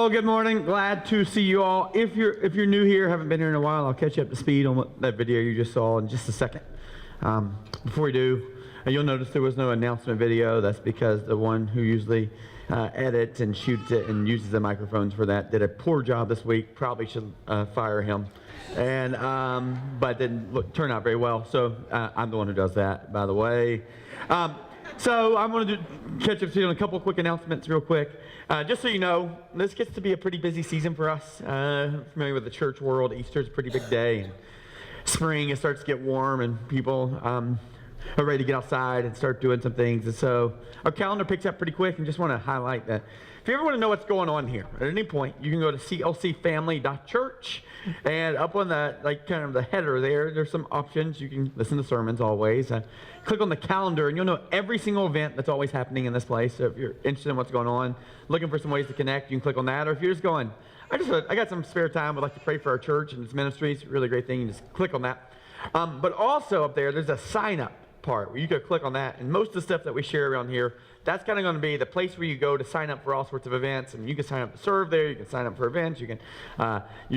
Well, good morning. Glad to see you all. If you're new here, haven't been here in a while, I'll catch you up to speed on that video you just saw in just a second. Before we do, you'll notice there was no announcement video. That's because the one who usually edits and shoots it and uses the microphones for that did a poor job this week. Probably should fire him. And but didn't turn out very well. So I'm the one who does that, by the way. So I'm going to catch up to you on a couple of quick announcements real quick. Just so you know, this gets to be a pretty busy season for us. Familiar with the church world, Easter's a pretty big day. And spring, it starts to get warm and people are ready to get outside and start doing some things. And so our calendar picks up pretty quick, and just want to highlight that. If you ever want to know what's going on here, at any point, you can go to clcfamily.church, and up on the, kind of the header there's some options. You can listen to sermons always. Click on the calendar, and you'll know every single event that's always happening in this place. So if you're interested in what's going on, looking for some ways to connect, you can click on that. Or if you're just going, I got some spare time, I'd like to pray for our church and its ministries, really great thing, you just click on that. But also up there's a sign-up part where you can click on that, and most of the stuff that we share around here, that's kind of going to be the place where you go to sign up for all sorts of events, and you can sign up to serve there, you can sign up for events, you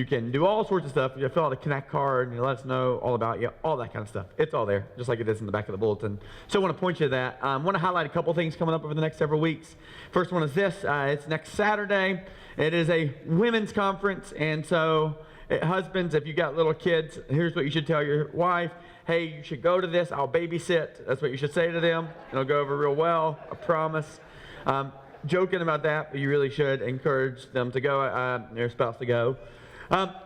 can do all sorts of stuff. You fill out a Connect card, and you let us know all about you, all that kind of stuff. It's all there, just like it is in the back of the bulletin. So I want to point you to that. I want to highlight a couple things coming up over the next several weeks. First one is this. It's next Saturday. It is a women's conference, and so husbands, if you got little kids, here's what you should tell your wife. Hey, you should go to this. I'll babysit. That's what you should say to them. It'll go over real well, I promise. Joking about that, but you really should encourage them to go, their spouse to go.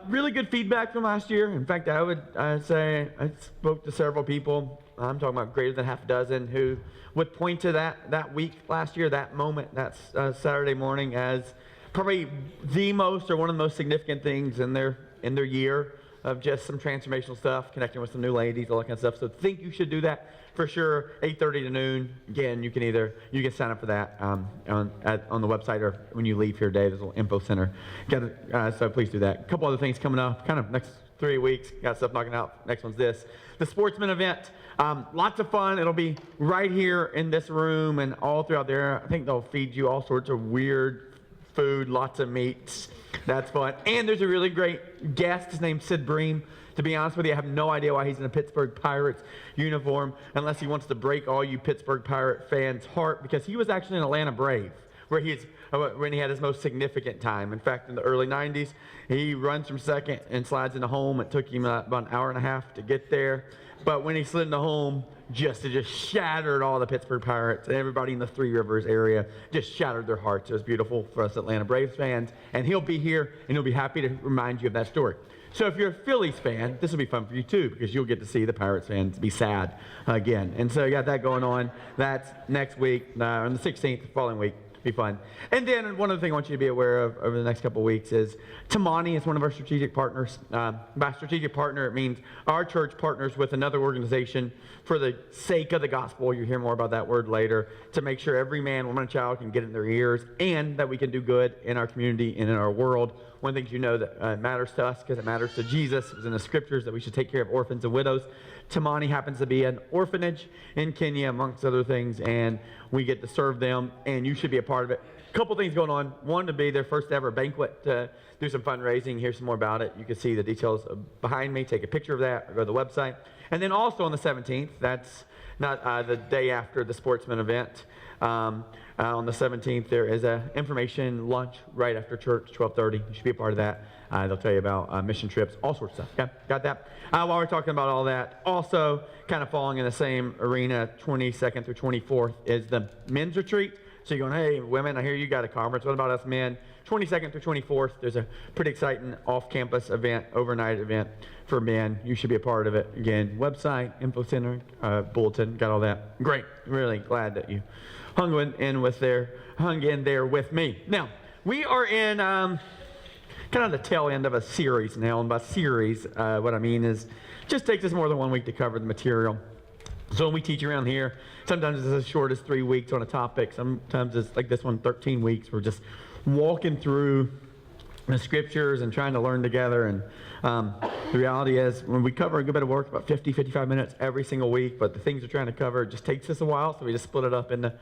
Really good feedback from last year. In fact, I'd say I spoke to several people. I'm talking about greater than half a dozen who would point to that week last year, that moment, that Saturday morning as probably the most or one of the most significant things in their year of just some transformational stuff, connecting with some new ladies, all that kind of stuff. So think you should do that for sure. 8:30 to noon. Again, you can sign up for that on the website, or when you leave here today, there's a little info center. So please do that. A couple other things coming up, kind of next 3 weeks. Got stuff knocking out. Next one's this. The Sportsman event. Lots of fun. It'll be right here in this room and all throughout there. I think they'll feed you all sorts of weird food, lots of meats. That's fun. And there's a really great guest. His name's Sid Bream. To be honest with you, I have no idea why he's in a Pittsburgh Pirates uniform, unless he wants to break all you Pittsburgh Pirate fans' heart, because he was actually an Atlanta Brave, when he had his most significant time. In fact, in the early 90s, he runs from second and slides into home. It took him about an hour and a half to get there. But when he slid into home, it just shattered all the Pittsburgh Pirates, and everybody in the Three Rivers area just shattered their hearts. It was beautiful for us Atlanta Braves fans, and he'll be here, and he'll be happy to remind you of that story. So if you're a Phillies fan, this will be fun for you too, because you'll get to see the Pirates fans be sad again. And so you got that going on. That's next week, on the 16th, the following week. Be fun. And then one other thing I want you to be aware of over the next couple of weeks is Tamani is one of our strategic partners. By strategic partner, it means our church partners with another organization for the sake of the gospel. You'll hear more about that word later, to make sure every man, woman, and child can get it in their ears, and that we can do good in our community and in our world. One of the things you know that matters to us, because it matters to Jesus, is in the scriptures that we should take care of orphans and widows. Tamani happens to be an orphanage in Kenya, amongst other things, and we get to serve them, and you should be a part of it. A couple things going on. One, to be their first ever banquet, to do some fundraising. Hear some more about it. You can see the details behind me. Take a picture of that, or go to the website. And then also on the 17th, that's not the day after the Sportsman event. On the 17th, there is an information lunch right after church, 12:30. You should be a part of that. They'll tell you about mission trips, all sorts of stuff. Okay? Got that? While we're talking about all that, also kind of falling in the same arena, 22nd through 24th, is the men's retreat. So you're going, hey, women, I hear you got a conference. What about us men? 22nd through 24th, there's a pretty exciting off-campus event, overnight event for men. You should be a part of it. Again, website, info center, bulletin, got all that. Great. Really glad that you hung in there with me. Now, we are in kind of the tail end of a series now. And by series, what I mean is just takes us more than 1 week to cover the material. So when we teach around here, sometimes it's as short as 3 weeks on a topic. Sometimes it's like this one, 13 weeks. We're just walking through the scriptures and trying to learn together. And the reality is, when we cover a good bit of work, about 50, 55 minutes every single week, but the things we're trying to cover, it just takes us a while, so we just split it up into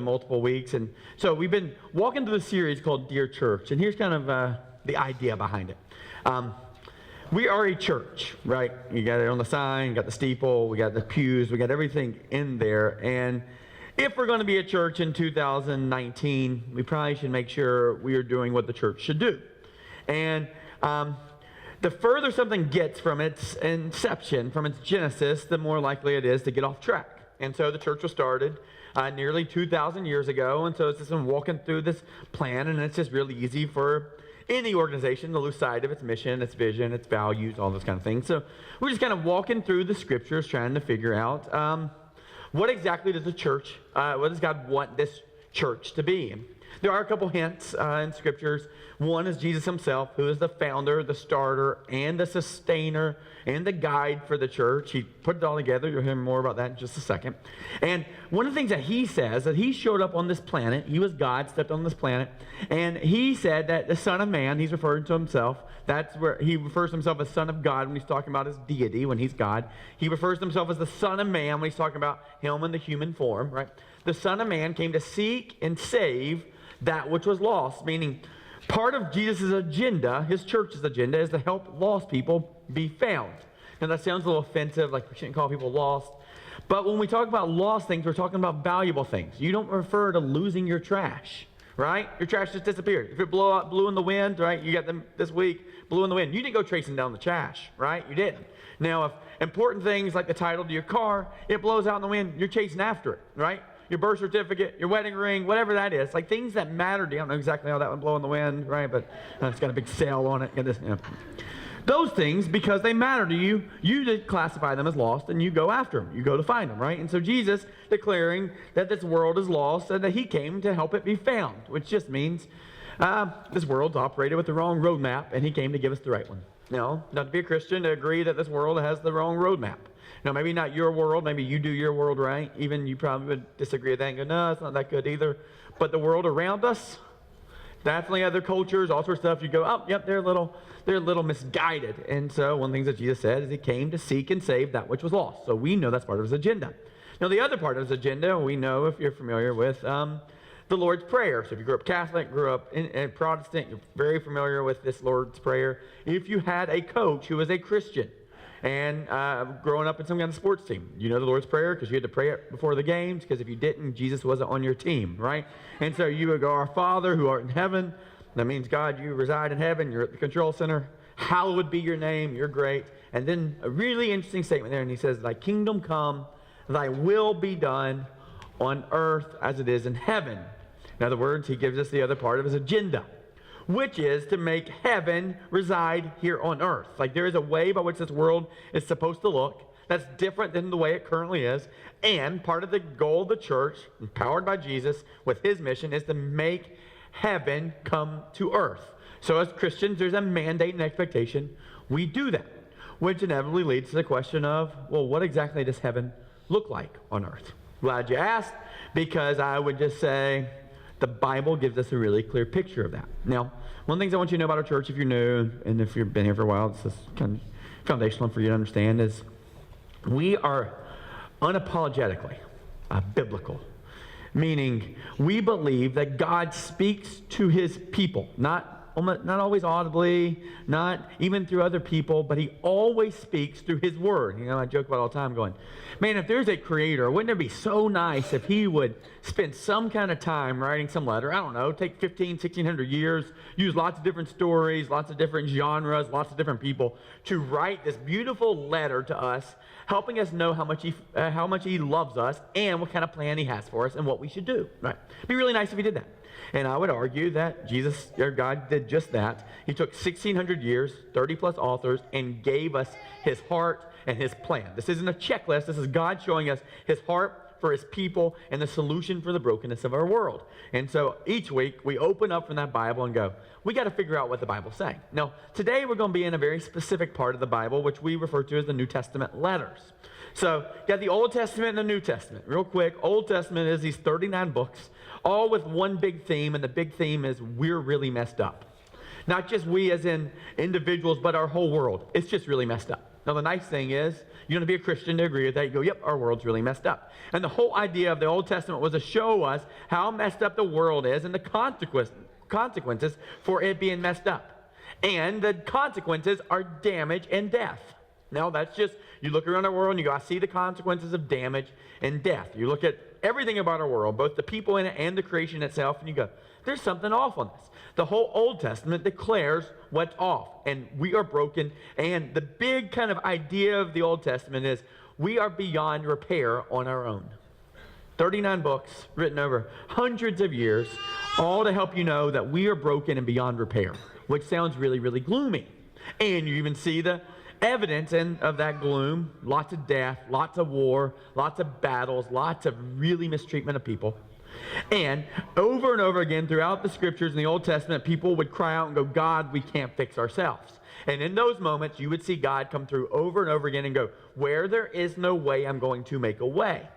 multiple weeks. And so we've been walking through the series called Dear Church, and here's kind of the idea behind it. We are a church, right? You got it on the sign, you got the steeple, we got the pews, we got everything in there. And if we're going to be a church in 2019, we probably should make sure we are doing what the church should do. And the further something gets from its inception, from its genesis, the more likely it is to get off track. And so the church was started nearly 2,000 years ago, and so it's just been walking through this plan, and it's just really easy for any organization to lose sight of its mission, its vision, its values, all those kind of things. So we're just kind of walking through the scriptures, trying to figure out what exactly does the church, what does God want this church to be? There are a couple hints in scriptures. One is Jesus himself, who is the founder, the starter, and the sustainer, and the guide for the church. He put it all together. You'll hear more about that in just a second. And one of the things that he says, that he showed up on this planet, he was God, stepped on this planet, and he said that the Son of Man, he's referring to himself, that's where he refers to himself as Son of God when he's talking about his deity, when he's God. He refers to himself as the Son of Man when he's talking about him in the human form, right? The Son of Man came to seek and save that which was lost, meaning part of Jesus' agenda, his church's agenda, is to help lost people be found. Now that sounds a little offensive, like we shouldn't call people lost. But when we talk about lost things, we're talking about valuable things. You don't refer to losing your trash, right? Your trash just disappeared. If it blew in the wind, right? You got them this week, blew in the wind. You didn't go tracing down the trash, right? You didn't. Now, if important things like the title to your car, it blows out in the wind, you're chasing after it, right? Your birth certificate, your wedding ring, whatever that is, like things that matter to you. I don't know exactly how that would blow in the wind, right? But it's got a big sail on it. Those things, because they matter to you, you just classify them as lost and you go after them. You go to find them, right? And so Jesus declaring that this world is lost and that he came to help it be found, which just means this world's operated with the wrong roadmap and he came to give us the right one. No, not to be a Christian to agree that this world has the wrong roadmap. No, maybe not your world. Maybe you do your world right. Even you probably would disagree with that and go, no, it's not that good either. But the world around us, definitely other cultures, all sorts of stuff, you go, oh, yep, they're a little misguided. And so one of the things that Jesus said is he came to seek and save that which was lost. So we know that's part of his agenda. Now, the other part of his agenda, we know if you're familiar with the Lord's Prayer. So if you grew up Catholic, grew up in Protestant, you're very familiar with this Lord's Prayer. If you had a coach who was a Christian, and growing up in some kind of sports team, you know the Lord's Prayer because you had to pray it before the games, because if you didn't, Jesus wasn't on your team, right? And so you would go, our Father who art in heaven. That means, God, you reside in heaven. You're at the control center. Hallowed be your name. You're great. And then a really interesting statement there, and he says, thy kingdom come, thy will be done on earth as it is in heaven. In other words, he gives us the other part of his agenda, which is to make heaven reside here on earth. Like there is a way by which this world is supposed to look that's different than the way it currently is. And part of the goal of the church, empowered by Jesus with his mission, is to make heaven come to earth. So as Christians, there's a mandate and expectation. We do that, which inevitably leads to the question of, well, what exactly does heaven look like on earth? Glad you asked, because I would just say, the Bible gives us a really clear picture of that. Now, one of the things I want you to know about our church, if you're new, and if you've been here for a while, this is kind of foundational for you to understand, is we are unapologetically biblical. Meaning, we believe that God speaks to his people, not always audibly, not even through other people, but he always speaks through his word. You know, I joke about it all the time going, man, if there's a creator, wouldn't it be so nice if he would spend some kind of time writing some letter, I don't know, take 1,600 years, use lots of different stories, lots of different genres, lots of different people, to write this beautiful letter to us, helping us know how much he loves us and what kind of plan he has for us and what we should do. Right? It'd be really nice if he did that. And I would argue that Jesus, or God, did just that. He took 1,600 years, 30 plus authors, and gave us his heart and his plan. This isn't a checklist. This is God showing us his heart for his people and the solution for the brokenness of our world. And so each week we open up from that Bible and go, we got to figure out what the Bible's saying. Now, today we're going to be in a very specific part of the Bible, which we refer to as the New Testament letters. So you got the Old Testament and the New Testament. Real quick, Old Testament is these 39 books, all with one big theme, and the big theme is we're really messed up. Not just we as in individuals, but our whole world. It's just really messed up. Now, the nice thing is, you don't have to be a Christian to agree with that. You go, yep, our world's really messed up. And the whole idea of the Old Testament was to show us how messed up the world is and the consequences for it being messed up. And the consequences are damage and death. Now, that's just, you look around our world and you go, I see the consequences of damage and death. You look at everything about our world, both the people in it and the creation itself, and you go, there's something off on this. The whole Old Testament declares what's off, and we are broken. And the big kind of idea of the Old Testament is we are beyond repair on our own. 39 books written over hundreds of years, all to help you know that we are broken and beyond repair, which sounds really, really gloomy. And you even see the evidence of that gloom. Lots of death, lots of war, lots of battles, lots of really mistreatment of people. And over again throughout the scriptures in the Old Testament, people would cry out and go, God, we can't fix ourselves. And in those moments, you would see God come through over and over again and go, where there is no way, I'm going to make a way.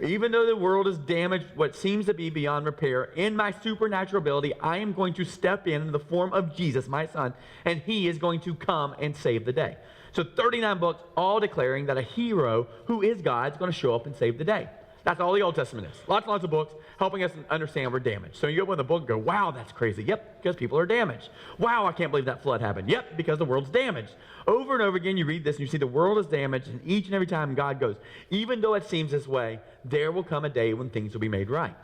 Even though the world is damaged, what seems to be beyond repair, in my supernatural ability, I am going to step in the form of Jesus, my son, and he is going to come and save the day. So 39 books, all declaring that a hero who is God is going to show up and save the day. That's all the Old Testament is. Lots and lots of books helping us understand we're damaged. So you open the book and go, wow, that's crazy. Yep, because people are damaged. Wow, I can't believe that flood happened. Yep, because the world's damaged. Over and over again, you read this and you see the world is damaged, and each and every time God goes, even though it seems this way, there will come a day when things will be made right.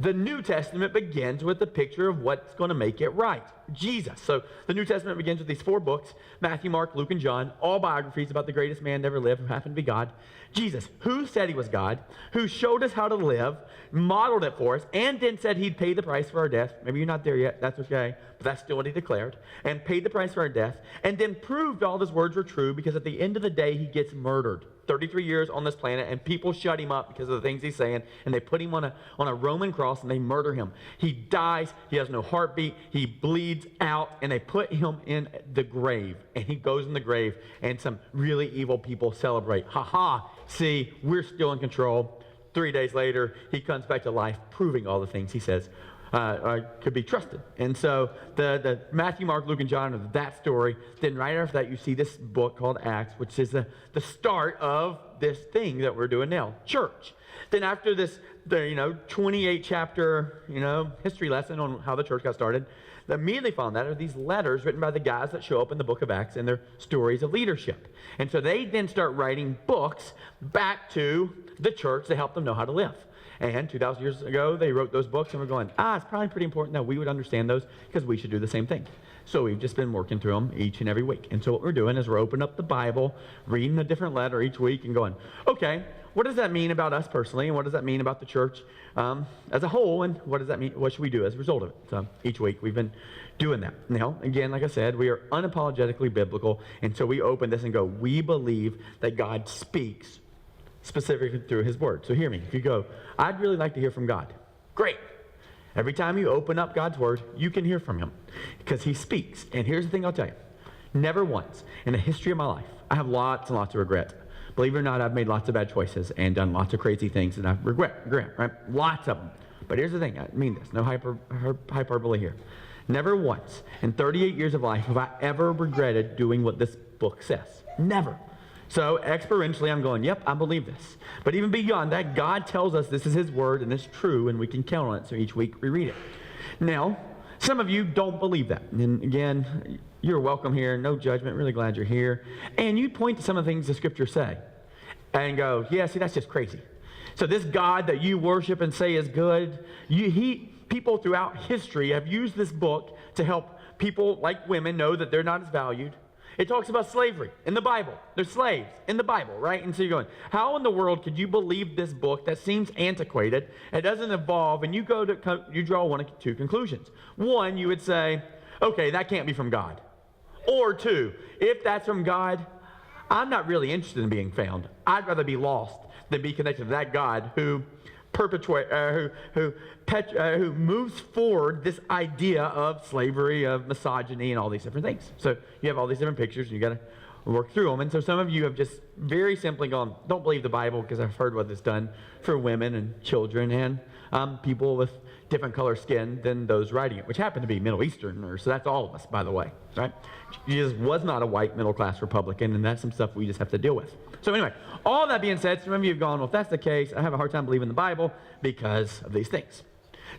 The New Testament begins with the picture of what's going to make it right, Jesus. So the New Testament begins with these 4 books, Matthew, Mark, Luke, and John, all biographies about the greatest man to ever live who happened to be God. Jesus, who said he was God, who showed us how to live, modeled it for us, and then said he'd pay the price for our death. Maybe you're not there yet, that's okay, but that's still what he declared. And paid the price for our death, and then proved all his words were true, because at the end of the day, he gets murdered. 33 years on this planet, and people shut him up because of the things he's saying, and they put him on a Roman cross, and they murder him. He dies, he has no heartbeat, he bleeds out, and they put him in the grave, and he goes in the grave, and some really evil people celebrate. Ha ha, see, we're still in control. 3 days later, he comes back to life, proving all the things he says could be trusted. And so the Matthew, Mark, Luke, and John are that story. Then right after that, you see this book called Acts, which is the start of this thing that we're doing now, church. Then after this, 28 chapter, history lesson on how the church got started, immediately following that are these letters written by the guys that show up in the book of Acts and their stories of leadership. And so they then start writing books back to the church to help them know how to live. And 2,000 years ago, they wrote those books, and we're going, it's probably pretty important that we would understand those because we should do the same thing. So we've just been working through them each and every week. And so what we're doing is we're opening up the Bible, reading a different letter each week, and going, okay, what does that mean about us personally, and what does that mean about the church as a whole, and what does that mean? What should we do as a result of it? So each week we've been doing that. Now, again, like I said, we are unapologetically biblical, and so we open this and go, we believe that God speaks specifically through his word. So hear me. If you go, I'd really like to hear from God. Great. Every time you open up God's word, you can hear from him because he speaks. And here's the thing I'll tell you. Never once in the history of my life, I have lots and lots of regret. Believe it or not, I've made lots of bad choices and done lots of crazy things that I regret, right? Lots of them. But here's the thing. I mean this. No hyperbole here. Never once in 38 years of life have I ever regretted doing what this book says. Never. So experientially, I'm going, yep, I believe this. But even beyond that, God tells us this is his word and it's true and we can count on it. So each week we read it. Now, some of you don't believe that. And again, you're welcome here. No judgment. Really glad you're here. And you point to some of the things the scriptures say and go, yeah, see, that's just crazy. So this God that you worship and say is good, people throughout history have used this book to help people like women know that they're not as valued. It talks about slavery in the Bible. There's slaves in the Bible, right? And so you're going, how in the world could you believe this book that seems antiquated, it doesn't evolve, and you draw one of two conclusions. One, you would say, okay, that can't be from God. Or two, if that's from God, I'm not really interested in being found. I'd rather be lost than be connected to that God who moves forward this idea of slavery, of misogyny, and all these different things. So you have all these different pictures, and you got to work through them. And so some of you have just very simply gone, don't believe the Bible because I've heard what it's done for women and children and people with different color skin than those writing it, which happened to be Middle Easterners, so that's all of us, by the way, right? Jesus was not a white middle-class Republican, and that's some stuff we just have to deal with. So anyway, all that being said, some of you have gone, well, if that's the case, I have a hard time believing the Bible because of these things.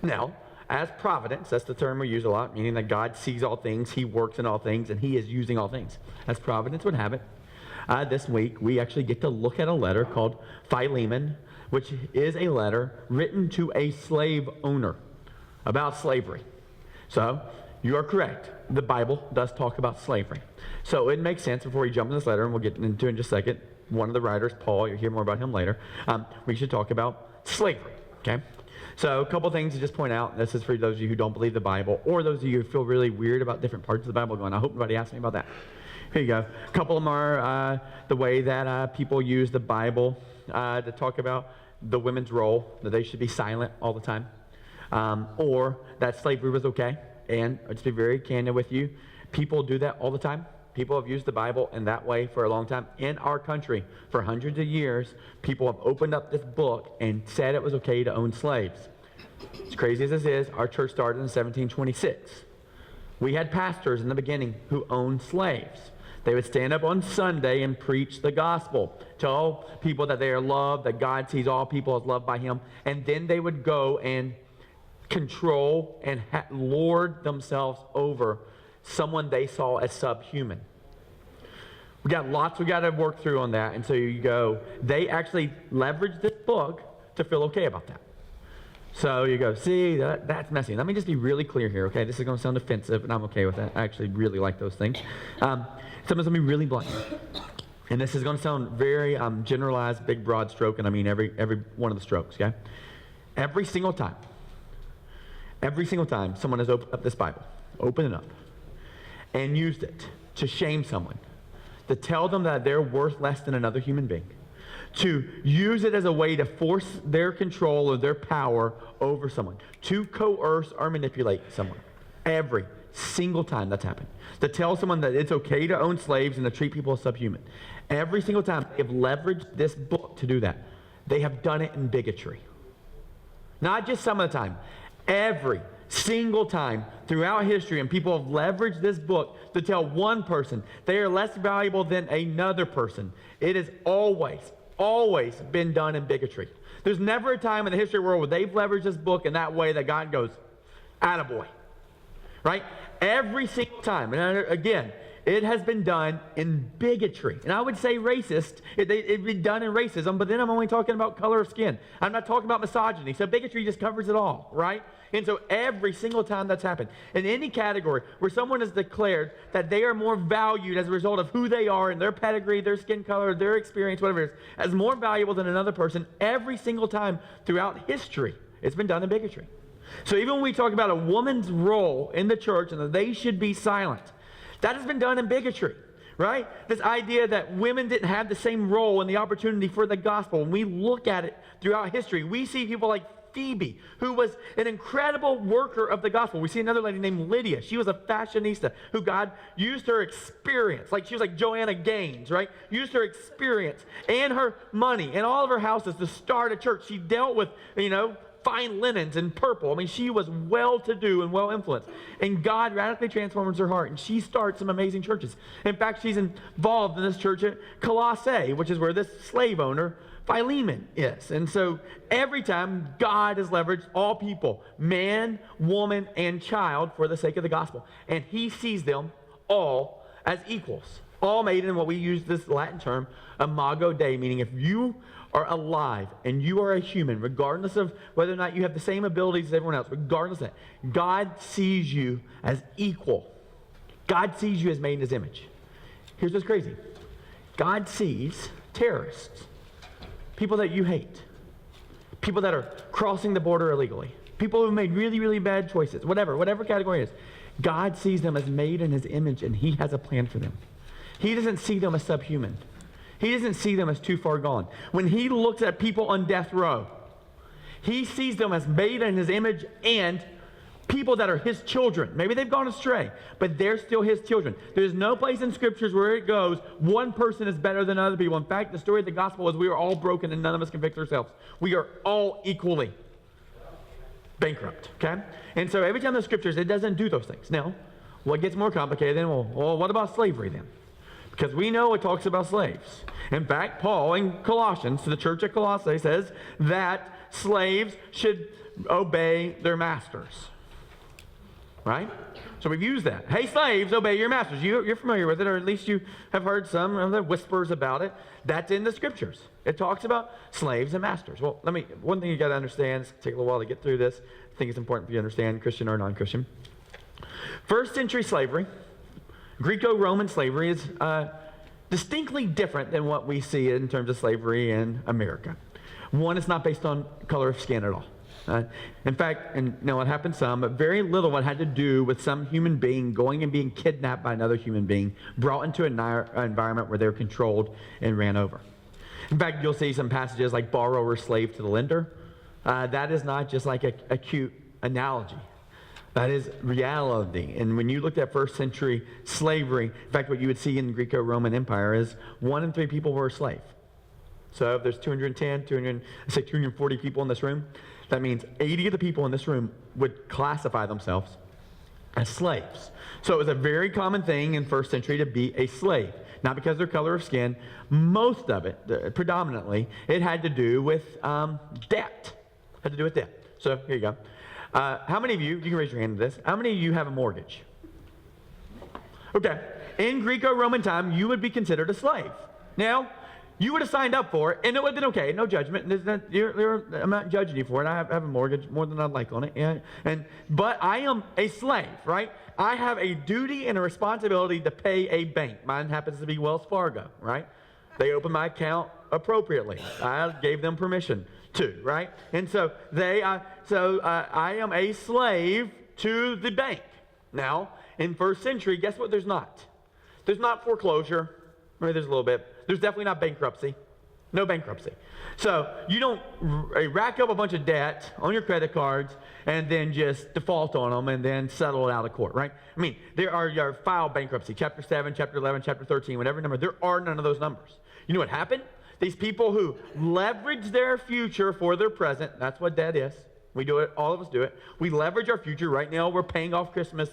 Now, as providence, that's the term we use a lot, meaning that God sees all things, he works in all things, and he is using all things. As providence would have it, this week we actually get to look at a letter called Philemon, which is a letter written to a slave owner about slavery. So, you are correct. The Bible does talk about slavery. So it makes sense before we jump in this letter, and we'll get into it in just a second. One of the writers, Paul, you'll hear more about him later. We should talk about slavery, okay? So a couple things to just point out. This is for those of you who don't believe the Bible, or those of you who feel really weird about different parts of the Bible going, I hope nobody asks me about that. Here you go. A couple of them are the way that people use the Bible to talk about the women's role, that they should be silent all the time, or that slavery was okay. And I'll just be very candid with you. People do that all the time. People have used the Bible in that way for a long time. In our country, for hundreds of years, people have opened up this book and said it was okay to own slaves. As crazy as this is, our church started in 1726. We had pastors in the beginning who owned slaves. They would stand up on Sunday and preach the gospel. Tell people that they are loved, that God sees all people as loved by him. And then they would go and control and lord themselves over someone they saw as subhuman. We got lots we got to work through on that. And so you go, they actually leveraged this book to feel okay about that. So you go, see, that's messy. Let me just be really clear here, okay? This is going to sound offensive, and I'm okay with that. I actually really like those things. Someone's going to be really blunt. And this is going to sound very generalized, big, broad stroke, and I mean every one of the strokes, okay? Every single time someone has opened up this Bible, opened it up, and used it to shame someone, to tell them that they're worth less than another human being, to use it as a way to force their control or their power over someone, to coerce or manipulate someone. Every single time that's happened. To tell someone that it's okay to own slaves and to treat people as subhuman. Every single time they have leveraged this book to do that. They have done it in bigotry. Not just some of the time. Every single time throughout history, and people have leveraged this book to tell one person they are less valuable than another person. It has always been done in bigotry. There's never a time in the history of the world where they've leveraged this book in that way that God goes, attaboy. Right? Every single time. And again, it has been done in bigotry. And I would say racist. It'd be done in racism, but then I'm only talking about color of skin. I'm not talking about misogyny. So bigotry just covers it all, right? And so every single time that's happened, in any category where someone has declared that they are more valued as a result of who they are and their pedigree, their skin color, their experience, whatever it is, as more valuable than another person, every single time throughout history, it's been done in bigotry. So even when we talk about a woman's role in the church and that they should be silent, that has been done in bigotry, right? This idea that women didn't have the same role and the opportunity for the gospel. When we look at it throughout history, we see people like Phoebe, who was an incredible worker of the gospel. We see another lady named Lydia. She was a fashionista who God used her experience. Like she was like Joanna Gaines, right? Used her experience and her money and all of her houses to start a church. She dealt with, fine linens and purple. I mean, she was well-to-do and well-influenced. And God radically transforms her heart, and she starts some amazing churches. In fact, she's involved in this church at Colossae, which is where this slave owner, Philemon, is. And so every time, God has leveraged all people, man, woman, and child for the sake of the gospel. And he sees them all as equals. All made in what we use this Latin term, imago Dei, meaning if you are alive and you are a human, regardless of whether or not you have the same abilities as everyone else, regardless of that, God sees you as equal. God sees you as made in his image. Here's what's crazy. God sees terrorists, people that you hate, people that are crossing the border illegally, people who made really, really bad choices, whatever category it is. God sees them as made in his image, and he has a plan for them. He doesn't see them as subhuman. He doesn't see them as too far gone. When he looks at people on death row, he sees them as made in his image and people that are his children. Maybe they've gone astray, but they're still his children. There's no place in scriptures where it goes, one person is better than other people. In fact, the story of the gospel is we are all broken and none of us can fix ourselves. We are all equally bankrupt, okay? And so every time the scriptures, it doesn't do those things. Now, what gets more complicated then, well, what about slavery then? Because we know it talks about slaves. In fact, Paul in Colossians, to the church at Colossae, says that slaves should obey their masters. Right? So we've used that. Hey, slaves, obey your masters. You're familiar with it, or at least you have heard some of the whispers about it. That's in the scriptures. It talks about slaves and masters. Well, one thing you got to understand, it's going to take a little while to get through this. I think it's important for you to understand, Christian or non-Christian. First century slavery, Greco-Roman slavery, is distinctly different than what we see in terms of slavery in America. One, it's not based on color of skin at all. In fact, and it happened some, but very little what had to do with some human being going and being kidnapped by another human being, brought into an environment where they were controlled and ran over. In fact, you'll see some passages like borrower, slave to the lender. That is not just like a cute analogy. That is reality. And when you looked at first century slavery, in fact, what you would see in the Greco-Roman Empire is 1 in 3 people were a slave. So if there's 240 people in this room, that means 80 of the people in this room would classify themselves as slaves. So it was a very common thing in first century to be a slave. Not because of their color of skin. Most of it, predominantly, it had to do with debt. Had to do with debt. So here you go. How many of you can raise your hand to this, how many of you have a mortgage? Okay. In Greco-Roman time, you would be considered a slave. Now, you would have signed up for it, and it would have been okay. No judgment. I'm not judging you for it. I have a mortgage, more than I'd like on it. Yeah. But I am a slave, right? I have a duty and a responsibility to pay a bank. Mine happens to be Wells Fargo, right? They opened my account appropriately. I gave them permission to, right? And so I am a slave to the bank. Now, in first century, guess what there's not? There's not foreclosure. Maybe there's a little bit. There's definitely not bankruptcy. No bankruptcy. So you don't rack up a bunch of debt on your credit cards and then just default on them and then settle it out of court, right? I mean, there are your file bankruptcy, chapter 7, chapter 11, chapter 13, whatever number. There are none of those numbers. You know what happened? These people who leverage their future for their present, that's what debt is. We do it, all of us do it. We leverage our future. Right now, we're paying off Christmas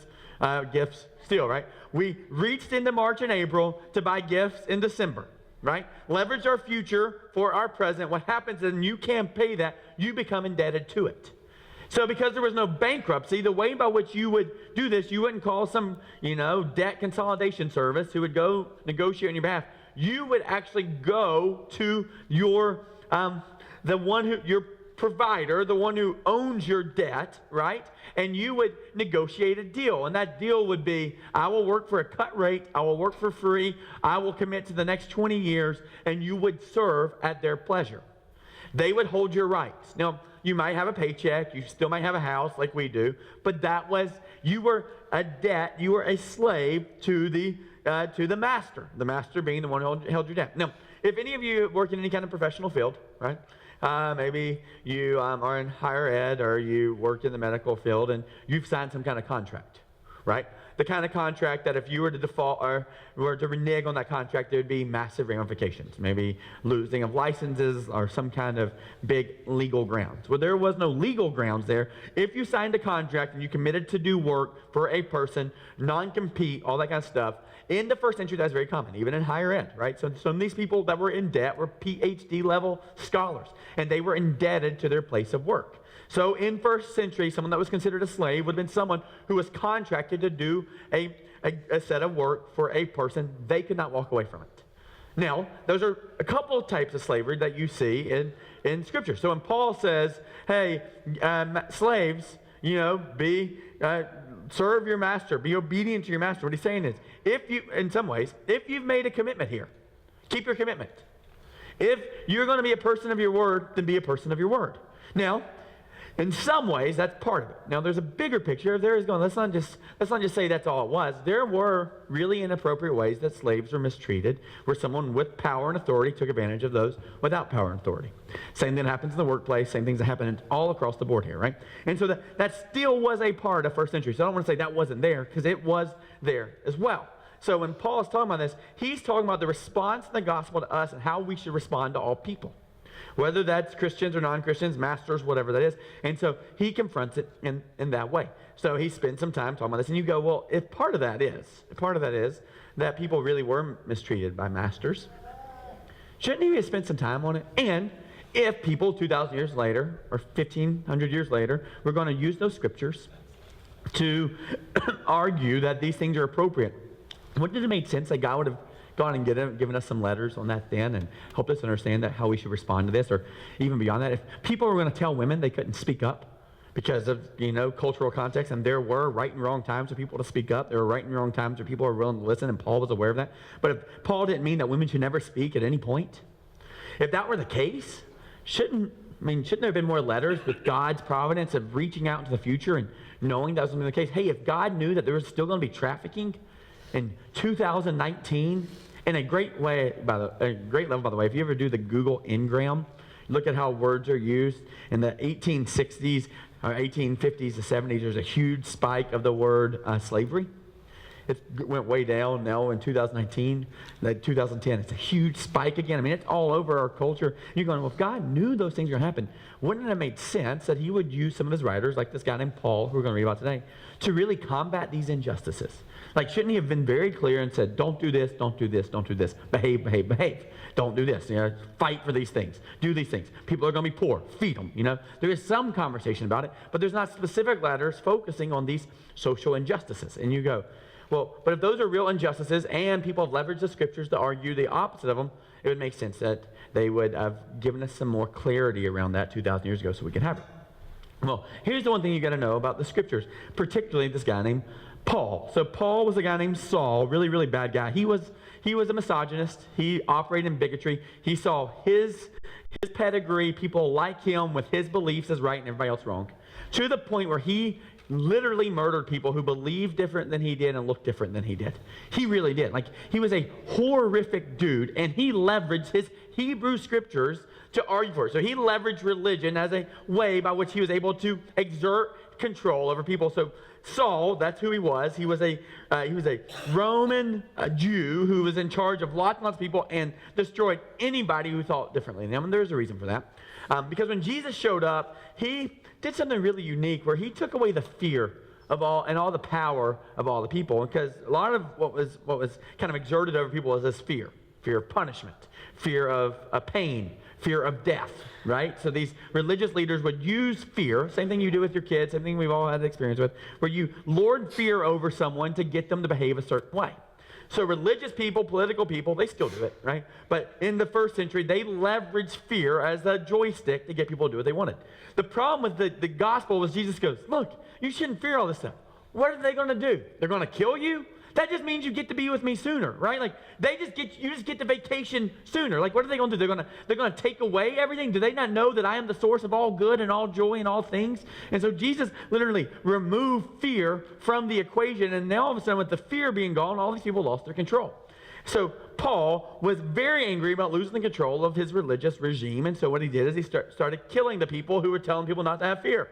gifts still, right? We reached into March and April to buy gifts in December, right? Leverage our future for our present. What happens is you can't pay that, you become indebted to it. So because there was no bankruptcy, the way by which you would do this, you wouldn't call some, debt consolidation service who would go negotiate on your behalf. You would actually go to your your provider, the one who owns your debt, right? And you would negotiate a deal. And that deal would be, I will work for a cut rate, I will work for free, I will commit to the next 20 years, and you would serve at their pleasure. They would hold your rights. Now, you might have a paycheck, you still might have a house like we do, but you were a debt, you were a slave to the master being the one who held your debt. Now, if any of you work in any kind of professional field, right? Maybe you are in higher ed or you work in the medical field and you've signed some kind of contract, right? The kind of contract that if you were to default or were to renege on that contract, there would be massive ramifications, maybe losing of licenses or some kind of big legal grounds. Well, there was no legal grounds there. If you signed a contract and you committed to do work for a person, non-compete, all that kind of stuff, in the first century, that's very common, even in higher ed, right? So some of these people that were in debt were PhD level scholars, and they were indebted to their place of work. So in first century, someone that was considered a slave would have been someone who was contracted to do a set of work for a person. They could not walk away from it. Now, those are a couple of types of slavery that you see in Scripture. So when Paul says, hey, slaves, serve your master, be obedient to your master, what he's saying is, if you've made a commitment here, keep your commitment. If you're going to be a person of your word, then be a person of your word. Now, in some ways, that's part of it. Now, there's a bigger picture. Let's not just say that's all it was. There were really inappropriate ways that slaves were mistreated, where someone with power and authority took advantage of those without power and authority. Same thing happens in the workplace. Same things that happen all across the board here, right? And so that still was a part of first century. So I don't want to say that wasn't there, because it was there as well. So when Paul is talking about this, he's talking about the response of the gospel to us and how we should respond to all people. whether that's Christians or non-Christians, masters, whatever that is. And so he confronts it in that way. So he spends some time talking about this, and you go, well, if part of that is that people really were mistreated by masters, shouldn't he have spent some time on it? And if people 2,000 years later or 1,500 years later were going to use those scriptures to argue that these things are appropriate, wouldn't it have made sense that God would have gone and given us some letters on that then and helped us understand that how we should respond to this? Or even beyond that, if people were going to tell women they couldn't speak up because of, cultural context, and there were right and wrong times for people to speak up, there were right and wrong times where people were willing to listen, and Paul was aware of that. But if Paul didn't mean that women should never speak at any point, if that were the case, shouldn't there have been more letters with God's providence of reaching out into the future and knowing that was going to be the case? Hey, if God knew that there was still going to be trafficking in 2019, in a great way, a great level, by the way, if you ever do the Google Ngram, look at how words are used. In the 1860s or 1850s to 70s, there's a huge spike of the word slavery. It went way down now in 2019, like 2010. It's a huge spike again. I mean, it's all over our culture. You're going, well, if God knew those things were going to happen, wouldn't it have made sense that he would use some of his writers, like this guy named Paul, who we're going to read about today, to really combat these injustices? Like, shouldn't he have been very clear and said, don't do this, don't do this, don't do this. Behave, behave, behave. Don't do this. Fight for these things. Do these things. People are going to be poor. Feed them. There is some conversation about it, but there's not specific letters focusing on these social injustices. And you go, well, but if those are real injustices and people have leveraged the scriptures to argue the opposite of them, it would make sense that they would have given us some more clarity around that 2,000 years ago so we could have it. Well, here's the one thing you got to know about the scriptures, particularly this guy named Paul. So Paul was a guy named Saul, really, really bad guy. He was a misogynist. He operated in bigotry. He saw his pedigree, people like him with his beliefs as right and everybody else wrong, to the point where he literally murdered people who believed different than he did and looked different than he did. He really did. Like, he was a horrific dude, and he leveraged his Hebrew scriptures to argue for it. So he leveraged religion as a way by which he was able to exert control over people. So Saul, that's who he was. He was a Roman Jew who was in charge of lots and lots of people and destroyed anybody who thought differently than him. And there's a reason for that. Because when Jesus showed up, he did something really unique where he took away the fear of all and all the power of all the people. Because a lot of what was kind of exerted over people was this fear of punishment, fear of pain, fear of death, right? So these religious leaders would use fear, same thing you do with your kids, same thing we've all had experience with, where you lord fear over someone to get them to behave a certain way. So religious people, political people, they still do it, right? But in the first century, they leveraged fear as a joystick to get people to do what they wanted. The problem with the gospel was Jesus goes, look, you shouldn't fear all this stuff. What are they going to do? They're going to kill you? That just means you get to be with me sooner, right? Like, you just get to vacation sooner. Like, what are they going to do? They're going to take away everything? Do they not know that I am the source of all good and all joy and all things? And so Jesus literally removed fear from the equation, and now all of a sudden, with the fear being gone, all these people lost their control. So Paul was very angry about losing the control of his religious regime, and so what he did is he started killing the people who were telling people not to have fear.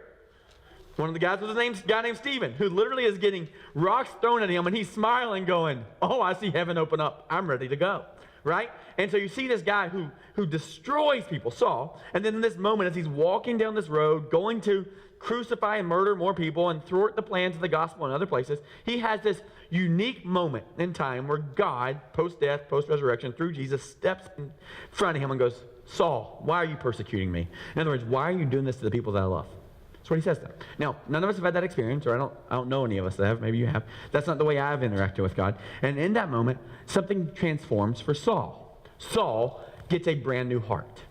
One of the guys was a guy named Stephen, who literally is getting rocks thrown at him, and he's smiling going, oh, I see heaven open up. I'm ready to go, right? And so you see this guy who destroys people, Saul, and then in this moment as he's walking down this road, going to crucify and murder more people and thwart the plans of the gospel in other places, he has this unique moment in time where God, post-death, post-resurrection, through Jesus, steps in front of him and goes, Saul, why are you persecuting me? In other words, why are you doing this to the people that I love? That's what he says there. Now, none of us have had that experience, or I don't know any of us that have. Maybe you have. That's not the way I've interacted with God. And in that moment, something transforms for Saul. Saul gets a brand new heart.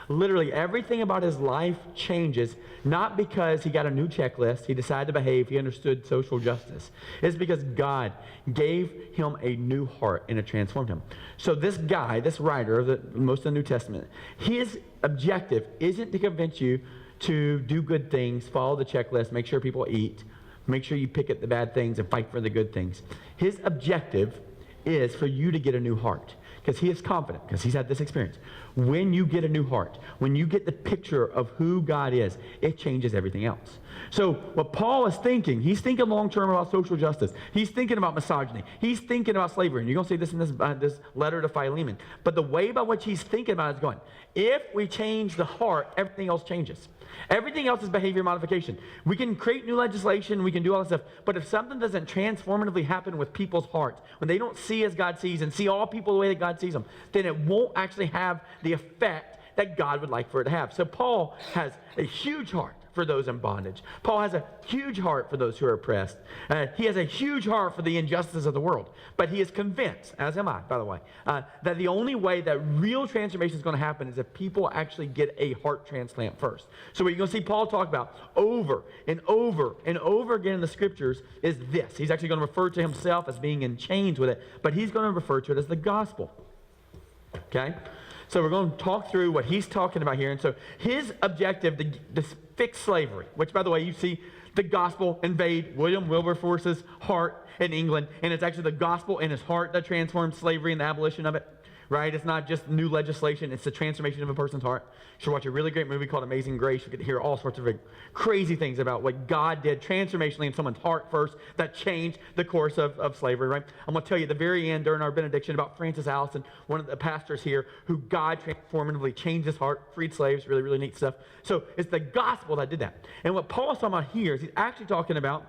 Literally everything about his life changes, not because he got a new checklist, he decided to behave, he understood social justice. It's because God gave him a new heart and it transformed him. So this guy, this writer of most of the New Testament, his objective isn't to convince you to do good things, follow the checklist, make sure people eat, make sure you pick at the bad things and fight for the good things. His objective is for you to get a new heart. because he is confident, because he's had this experience. When you get a new heart, when you get the picture of who God is, it changes everything else. So what Paul is thinking, he's thinking long-term about social justice. He's thinking about misogyny. He's thinking about slavery. And you're going to see this in this letter to Philemon. But the way by which he's thinking about it is going, if we change the heart, everything else changes. Everything else is behavior modification. We can create new legislation, we can do all that stuff, but if something doesn't transformatively happen with people's hearts, when they don't see as God sees and see all people the way that God sees them, then it won't actually have the effect that God would like for it to have. So Paul has a huge heart for those in bondage. Paul has a huge heart for those who are oppressed. He has a huge heart for the injustices of the world. But he is convinced, as am I, by the way, that the only way that real transformation is going to happen is if people actually get a heart transplant first. So what you're going to see Paul talk about over and over and over again in the scriptures is this. He's actually going to refer to himself as being in chains with it, but he's going to refer to it as the gospel. Okay? So we're going to talk through what he's talking about here. And so his objective to fix slavery, which, by the way, you see the gospel invade William Wilberforce's heart in England, and it's actually the gospel in his heart that transformed slavery and the abolition of it, right? It's not just new legislation, it's the transformation of a person's heart. You should watch a really great movie called Amazing Grace. You get to hear all sorts of crazy things about what God did transformationally in someone's heart first that changed the course of slavery, right? I'm going to tell you at the very end during our benediction about Francis Allison, one of the pastors here, who God transformatively changed his heart, freed slaves, really, really neat stuff. So it's the gospel that did that. And what Paul's talking about here is he's actually talking about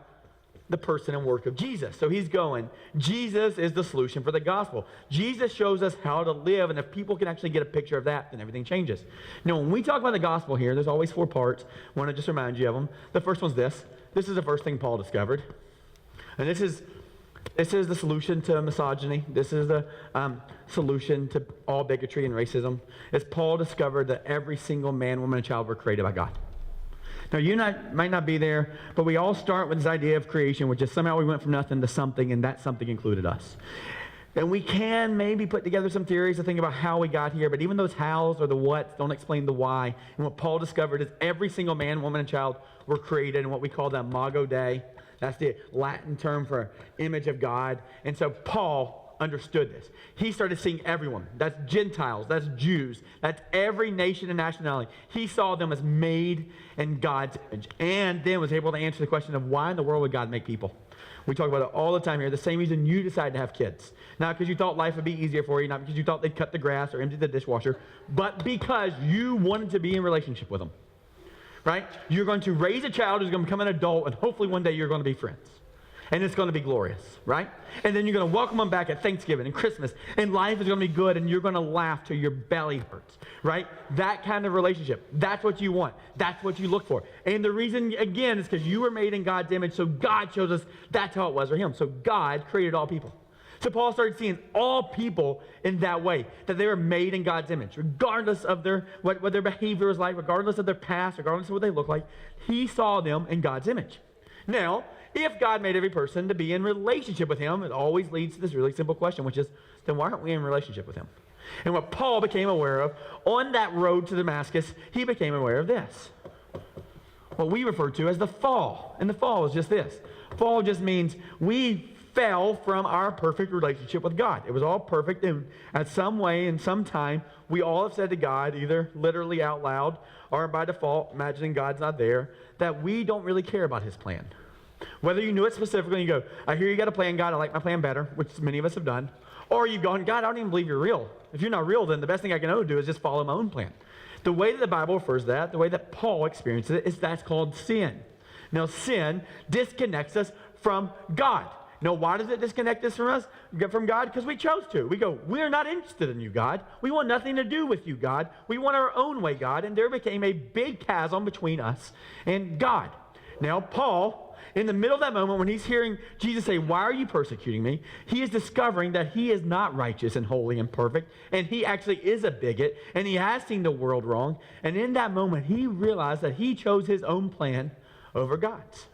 the person and work of Jesus. So he's going, Jesus is the solution for the gospel. Jesus shows us how to live, and if people can actually get a picture of that, then everything changes. Now, when we talk about the gospel here, there's always 4 parts. I want to just remind you of them. The first one's this. This is the first thing Paul discovered. And this is the solution to misogyny. This is the solution to all bigotry and racism. Is Paul discovered that every single man, woman, and child were created by God. Now, you might not be there, but we all start with this idea of creation, which is somehow we went from nothing to something, and that something included us. And we can maybe put together some theories to think about how we got here, but even those hows or the whats don't explain the why. And what Paul discovered is every single man, woman, and child were created in what we call the Imago Dei. That's the Latin term for image of God. And so Paul understood this. He started seeing everyone. That's Gentiles, that's Jews, that's every nation and nationality. He saw them as made in God's image, and then was able to answer the question of why in the world would God make people? We talk about it all the time here. The same reason you decided to have kids. Not because you thought life would be easier for you, not because you thought they'd cut the grass or empty the dishwasher, but because you wanted to be in relationship with them. Right? You're going to raise a child who's going to become an adult, and hopefully one day you're going to be friends. And it's going to be glorious, right? And then you're going to welcome them back at Thanksgiving and Christmas, and life is going to be good, and you're going to laugh till your belly hurts, right? That kind of relationship. That's what you want. That's what you look for. And the reason, again, is because you were made in God's image, so God shows us that's how it was for him. So God created all people. So Paul started seeing all people in that way, that they were made in God's image, regardless of what their behavior was like, regardless of their past, regardless of what they look like. He saw them in God's image. Now, if God made every person to be in relationship with him, it always leads to this really simple question, which is, then why aren't we in relationship with him? And what Paul became aware of on that road to Damascus, he became aware of this. What we refer to as the fall. And the fall is just this. Fall just means we fell from our perfect relationship with God. It was all perfect, and at some way, in some time, we all have said to God, either literally out loud or by default, imagining God's not there, that we don't really care about his plan. Whether you knew it specifically, you go, I hear you got a plan, God, I like my plan better, which many of us have done. Or you've gone, God, I don't even believe you're real. If you're not real, then the best thing I can do is just follow my own plan. The way that the Bible refers to that, the way that Paul experiences it, is that's called sin. Now, sin disconnects us from God. Now, why does it disconnect us from God? Because we chose to. We go, we're not interested in you, God. We want nothing to do with you, God. We want our own way, God. And there became a big chasm between us and God. Now, Paul, in the middle of that moment when he's hearing Jesus say, why are you persecuting me? He is discovering that he is not righteous and holy and perfect, and he actually is a bigot, and he has seen the world wrong. And in that moment, he realized that he chose his own plan over God's.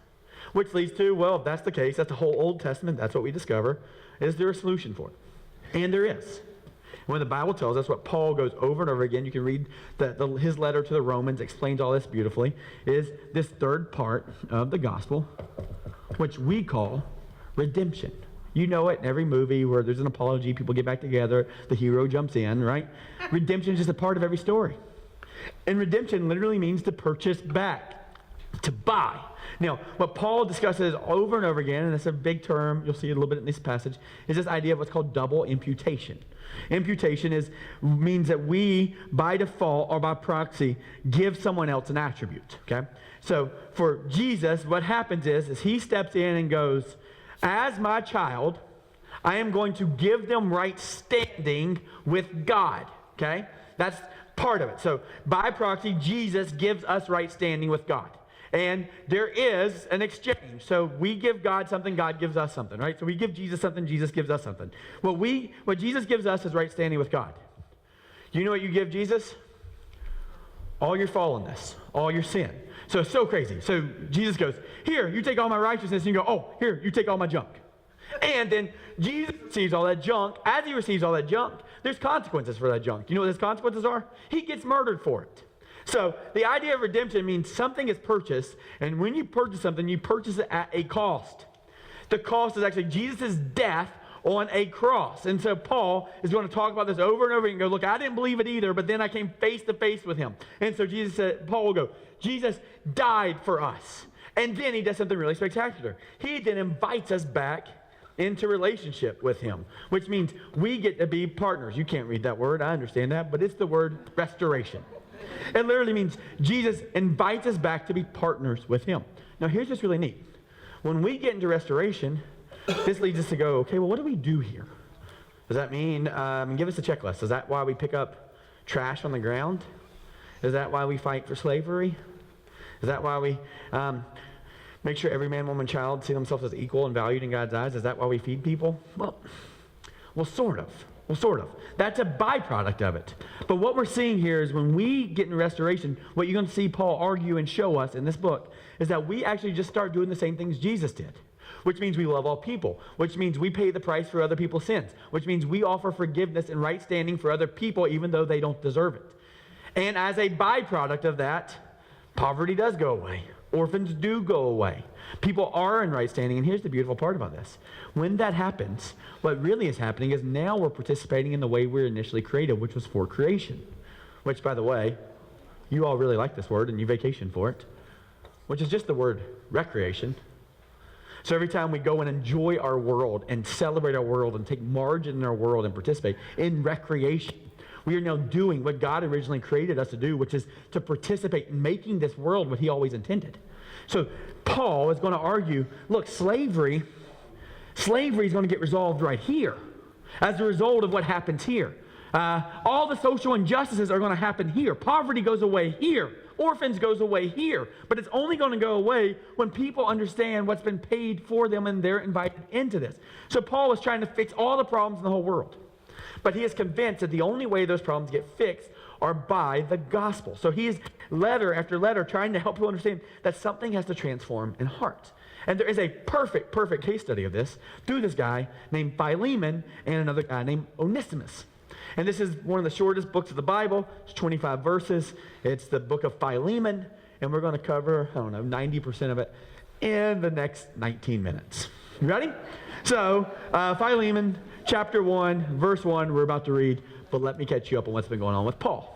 Which leads to, well, if that's the case, that's the whole Old Testament, that's what we discover. Is there a solution for it? And there is. When the Bible tells us what Paul goes over and over again, you can read his letter to the Romans, explains all this beautifully, is this third part of the gospel, which we call redemption. You know it in every movie where there's an apology, people get back together, the hero jumps in, right? Redemption is just a part of every story. And redemption literally means to purchase back, to buy. Now, what Paul discusses over and over again, and it's a big term, you'll see it a little bit in this passage, is this idea of what's called double imputation. Imputation means that we, by default or by proxy, give someone else an attribute, okay? So for Jesus, what happens is he steps in and goes, as my child, I am going to give them right standing with God, okay? That's part of it. So by proxy, Jesus gives us right standing with God. And there is an exchange. So we give God something, God gives us something, right? So we give Jesus something, Jesus gives us something. What Jesus gives us is right standing with God. You know what you give Jesus? All your fallenness, all your sin. So it's so crazy. So Jesus goes, here, you take all my righteousness, and you go, oh, here, you take all my junk. And then Jesus receives all that junk. As he receives all that junk, there's consequences for that junk. You know what his consequences are? He gets murdered for it. So the idea of redemption means something is purchased, and when you purchase something, you purchase it at a cost. The cost is actually Jesus' death on a cross. And so Paul is going to talk about this over and over and go, look, I didn't believe it either, but then I came face to face with him. And so Paul will go, Jesus died for us. And then he does something really spectacular. He then invites us back into relationship with him, which means we get to be partners. You can't read that word, I understand that, but it's the word restoration. It literally means Jesus invites us back to be partners with him. Now here's what's really neat. When we get into restoration, this leads us to go, okay, well, what do we do here? Does that mean, give us a checklist. Is that why we pick up trash on the ground? Is that why we fight for slavery? Is that why we make sure every man, woman, child see themselves as equal and valued in God's eyes? Is that why we feed people? Well, sort of. That's a byproduct of it. But what we're seeing here is when we get in restoration, what you're going to see Paul argue and show us in this book is that we actually just start doing the same things Jesus did, which means we love all people, which means we pay the price for other people's sins, which means we offer forgiveness and right standing for other people even though they don't deserve it. And as a byproduct of that, poverty does go away. Orphans do go away. People are in right standing, and here's the beautiful part about this. When that happens, what really is happening is now we're participating in the way we were initially created, which was for creation. Which, by the way, you all really like this word, and you vacation for it, which is just the word recreation. So every time we go and enjoy our world and celebrate our world and take margin in our world and participate in recreation, we are now doing what God originally created us to do, which is to participate in making this world what he always intended. So Paul is going to argue, look, slavery is going to get resolved right here as a result of what happens here. All the social injustices are going to happen here. Poverty goes away here. Orphans goes away here. But it's only going to go away when people understand what's been paid for them and they're invited into this. So Paul is trying to fix all the problems in the whole world. But he is convinced that the only way those problems get fixed are by the gospel. So he is letter after letter trying to help people understand that something has to transform in hearts. And there is a perfect case study of this through this guy named Philemon and another guy named Onesimus. And this is one of the shortest books of the Bible. It's 25 verses. It's the book of Philemon. And we're going to cover, 90% of it in the next 19 minutes. You ready? So, Philemon, chapter 1, verse 1, we're about to read, but let me catch you up on what's been going on with Paul.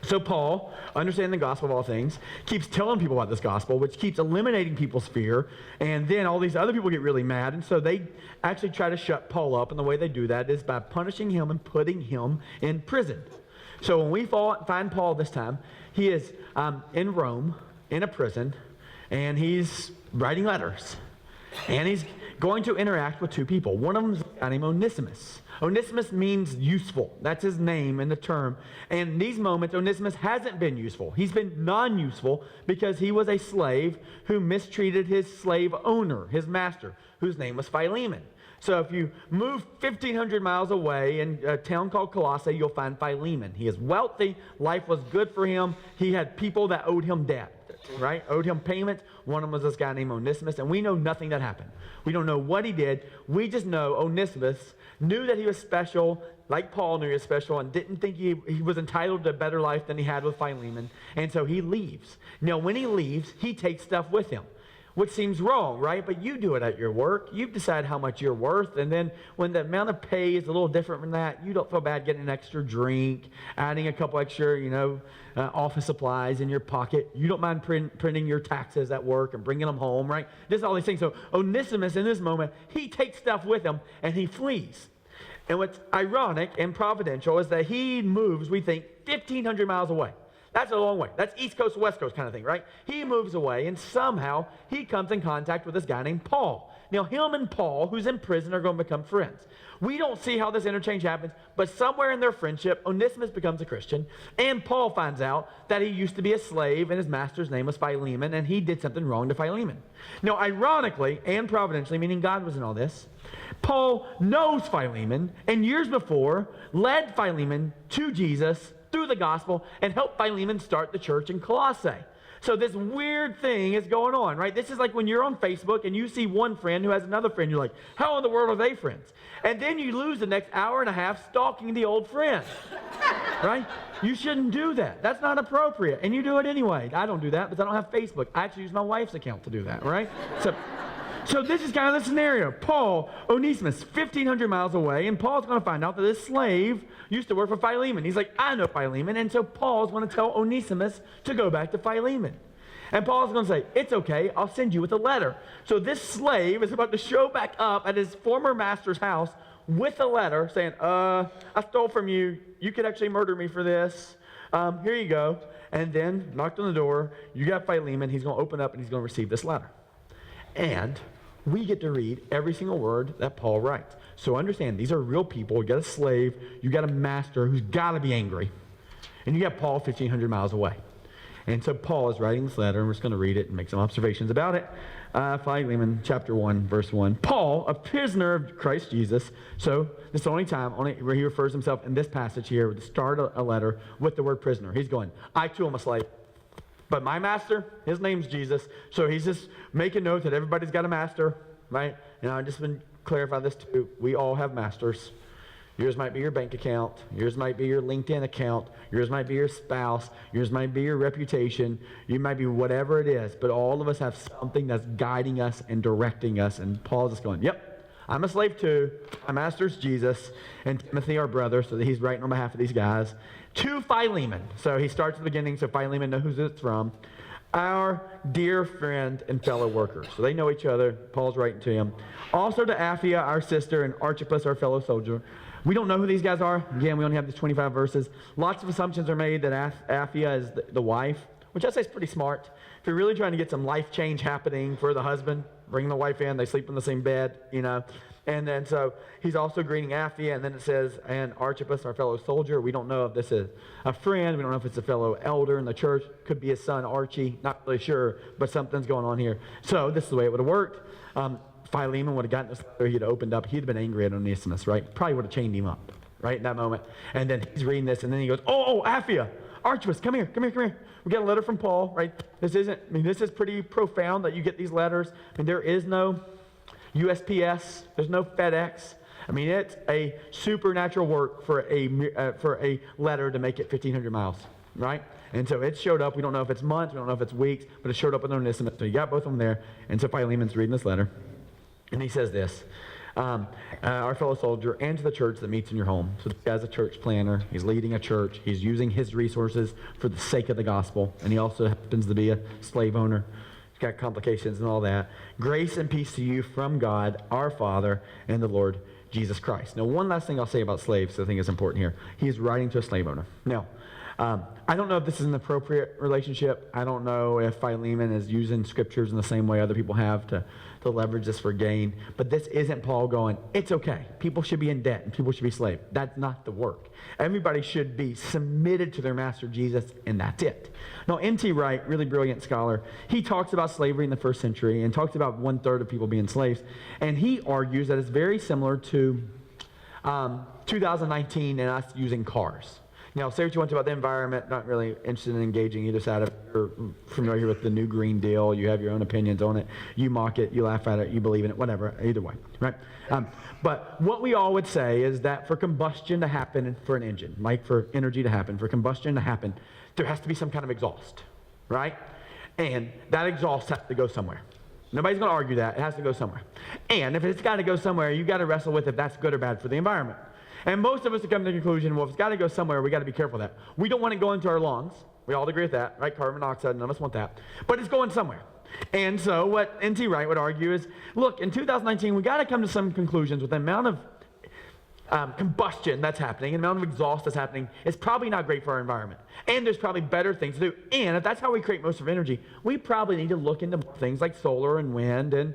So Paul, understanding the gospel of all things, keeps telling people about this gospel, which keeps eliminating people's fear, and then all these other people get really mad, and so they actually try to shut Paul up, and the way they do that is by punishing him and putting him in prison. So when we find Paul this time, he is in Rome, in a prison, and he's writing letters, and he's going to interact with two people. One of them is a guy named Onesimus. Onesimus means useful. That's his name in the term. And in these moments, Onesimus hasn't been useful. He's been non-useful because he was a slave who mistreated his slave owner, his master, whose name was Philemon. So if you move 1,500 miles away in a town called Colossae, you'll find Philemon. He is wealthy. Life was good for him. He had people that owed him debt. Right? Owed him payment. One of them was this guy named Onesimus, and we know nothing that happened. We don't know what he did. We just know Onesimus knew that he was special, like Paul knew he was special, and didn't think he was entitled to a better life than he had with Philemon, and so he leaves. Now, when he leaves, he takes stuff with him. which seems wrong, right? But you do it at your work. You decide how much you're worth. And then when the amount of pay is a little different from that, you don't feel bad getting an extra drink, adding a couple extra, office supplies in your pocket. You don't mind printing your taxes at work and bringing them home, right? Just all these things. So Onesimus, in this moment, he takes stuff with him and he flees. And what's ironic and providential is that he moves, we think, 1,500 miles away. That's a long way. That's East Coast, West Coast kind of thing, right? He moves away, and somehow he comes in contact with this guy named Paul. Now, him and Paul, who's in prison, are going to become friends. We don't see how this interchange happens, but somewhere in their friendship, Onesimus becomes a Christian, and Paul finds out that he used to be a slave, and his master's name was Philemon, and he did something wrong to Philemon. Now, ironically and providentially, meaning God was in all this, Paul knows Philemon, and years before, led Philemon to Jesus through the gospel and helped Philemon start the church in Colossae. So this weird thing is going on, right? This is like when you're on Facebook and you see one friend who has another friend. You're like, how in the world are they friends? And then you lose the next hour and a half stalking the old friend, right? You shouldn't do that. That's not appropriate. And you do it anyway. I don't do that because I don't have Facebook. I actually use my wife's account to do that, right? So this is kind of the scenario. Paul, Onesimus, 1,500 miles away, and Paul's going to find out that this slave used to work for Philemon. He's like, I know Philemon, and so Paul's going to tell Onesimus to go back to Philemon. And Paul's going to say, it's okay, I'll send you with a letter. So this slave is about to show back up at his former master's house with a letter saying, I stole from you. You could actually murder me for this. Here you go. And then knocked on the door. You got Philemon. He's going to open up, and he's going to receive this letter. And we get to read every single word that Paul writes. So understand, these are real people. You got a slave, you got a master who's got to be angry. And you got Paul 1,500 miles away. And so Paul is writing this letter, and we're just going to read it and make some observations about it. Philemon, chapter 1, verse 1. Paul, a prisoner of Christ Jesus. So this is the only time where he refers himself in this passage here to start a letter with the word prisoner. He's going, I too am a slave. But my master, his name's Jesus. So he's just making note that everybody's got a master, right? And I've just been clarify this too. We all have masters. Yours might be your bank account. Yours might be your LinkedIn account. Yours might be your spouse. Yours might be your reputation. You might be whatever it is. But all of us have something that's guiding us and directing us. And Paul's just going, yep, I'm a slave too. My master's Jesus. And Timothy, our brother, so that he's writing on behalf of these guys. To Philemon. So he starts at the beginning, so Philemon knows who it's from. Our dear friend and fellow workers. So they know each other. Paul's writing to him. Also to Apphia, our sister, and Archippus, our fellow soldier. We don't know who these guys are. Again, we only have these 25 verses. Lots of assumptions are made that Apphia is the wife, which I say is pretty smart. If you're really trying to get some life change happening for the husband, bring the wife in. They sleep in the same bed, And then so he's also greeting Apphia, and then it says, and Archippus, our fellow soldier. We don't know if this is a friend. We don't know if it's a fellow elder in the church. Could be his son, Archie. Not really sure, but something's going on here. So this is the way it would have worked. Philemon would have gotten this letter. He'd opened up. He'd have been angry at Onesimus, right? Probably would have chained him up, right, in that moment. And then he's reading this, and then he goes, oh, Apphia, Archippus, come here. We got a letter from Paul, right? This is pretty profound that you get these letters. There is no USPS. There's no FedEx. It's a supernatural work for a letter to make it 1,500 miles, right? And so it showed up. We don't know if it's months. We don't know if it's weeks, but it showed up with Onesimus. So you got both of them there. And so Philemon's reading this letter, and he says this, our fellow soldier, and to the church that meets in your home. So this guy's a church planner. He's leading a church. He's using his resources for the sake of the gospel, and he also happens to be a slave owner. He's got complications and all that. Grace and peace to you from God, our Father, and the Lord Jesus Christ. Now, one last thing I'll say about slaves that I think is important here. He's writing to a slave owner. Now, I don't know if this is an appropriate relationship. I don't know if Philemon is using scriptures in the same way other people have to leverage this for gain. But this isn't Paul going, it's okay. People should be in debt and people should be slaves. That's not the work. Everybody should be submitted to their master Jesus, and that's it. Now, N.T. Wright, really brilliant scholar, he talks about slavery in the first century and talks about 1/3 of people being slaves. And he argues that it's very similar to 2019 and us using cars. Now, say what you want to about the environment, not really interested in engaging either side of it. You're familiar with the new Green Deal. You have your own opinions on it. You mock it, you laugh at it, you believe in it, whatever, either way, right? But what we all would say is that for combustion to happen for an engine, like for energy to happen, for combustion to happen, there has to be some kind of exhaust, right? And that exhaust has to go somewhere. Nobody's going to argue that. It has to go somewhere. And if it's got to go somewhere, you've got to wrestle with if that's good or bad for the environment. And most of us have come to the conclusion, well, if it's got to go somewhere, we got to be careful of that. We don't want it going to our lungs. We all agree with that, right? Carbon dioxide, none of us want that. But it's going somewhere. And so what N.T. Wright would argue is, look, in 2019, we got to come to some conclusions with the amount of combustion that's happening, and the amount of exhaust that's happening is probably not great for our environment. And there's probably better things to do. And if that's how we create most of our energy, we probably need to look into things like solar and wind and,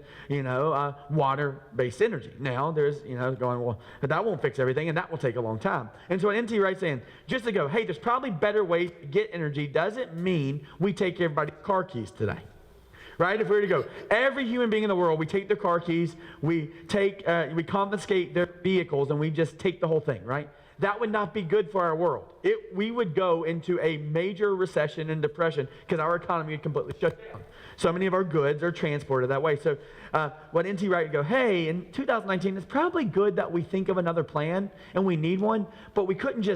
water-based energy. Now, there's, going, well, but that won't fix everything, and that will take a long time. And so what N.T. Wright's saying, just to go, hey, there's probably better ways to get energy doesn't mean we take everybody's car keys today. Right? If we were to go, every human being in the world, we take their car keys, we confiscate their vehicles, and we just take the whole thing, right? That would not be good for our world. We would go into a major recession and depression because our economy would completely shut down. So many of our goods are transported that way. So what N.T. Wright would go, hey, in 2019, it's probably good that we think of another plan, and we need one, but we couldn't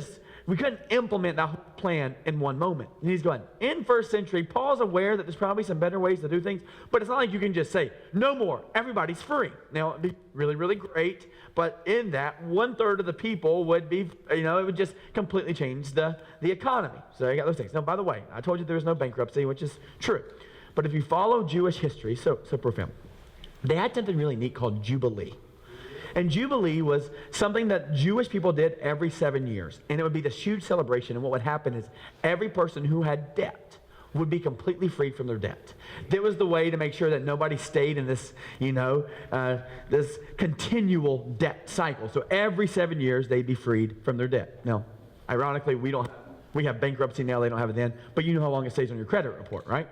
implement that whole plan in one moment. And he's going, in first century, Paul's aware that there's probably some better ways to do things, but it's not like you can just say, no more, everybody's free. Now, it'd be really, really great, but in that, 1/3 of the people would be, it would just completely change the economy. So you got those things. Now, by the way, I told you there was no bankruptcy, which is true. But if you follow Jewish history, so profound, they had something really neat called Jubilee. And Jubilee was something that Jewish people did every 7 years. And it would be this huge celebration. And what would happen is every person who had debt would be completely freed from their debt. That was the way to make sure that nobody stayed in this, this continual debt cycle. So every 7 years, they'd be freed from their debt. Now, ironically, we have bankruptcy now. They don't have it then. But you know how long it stays on your credit report, right?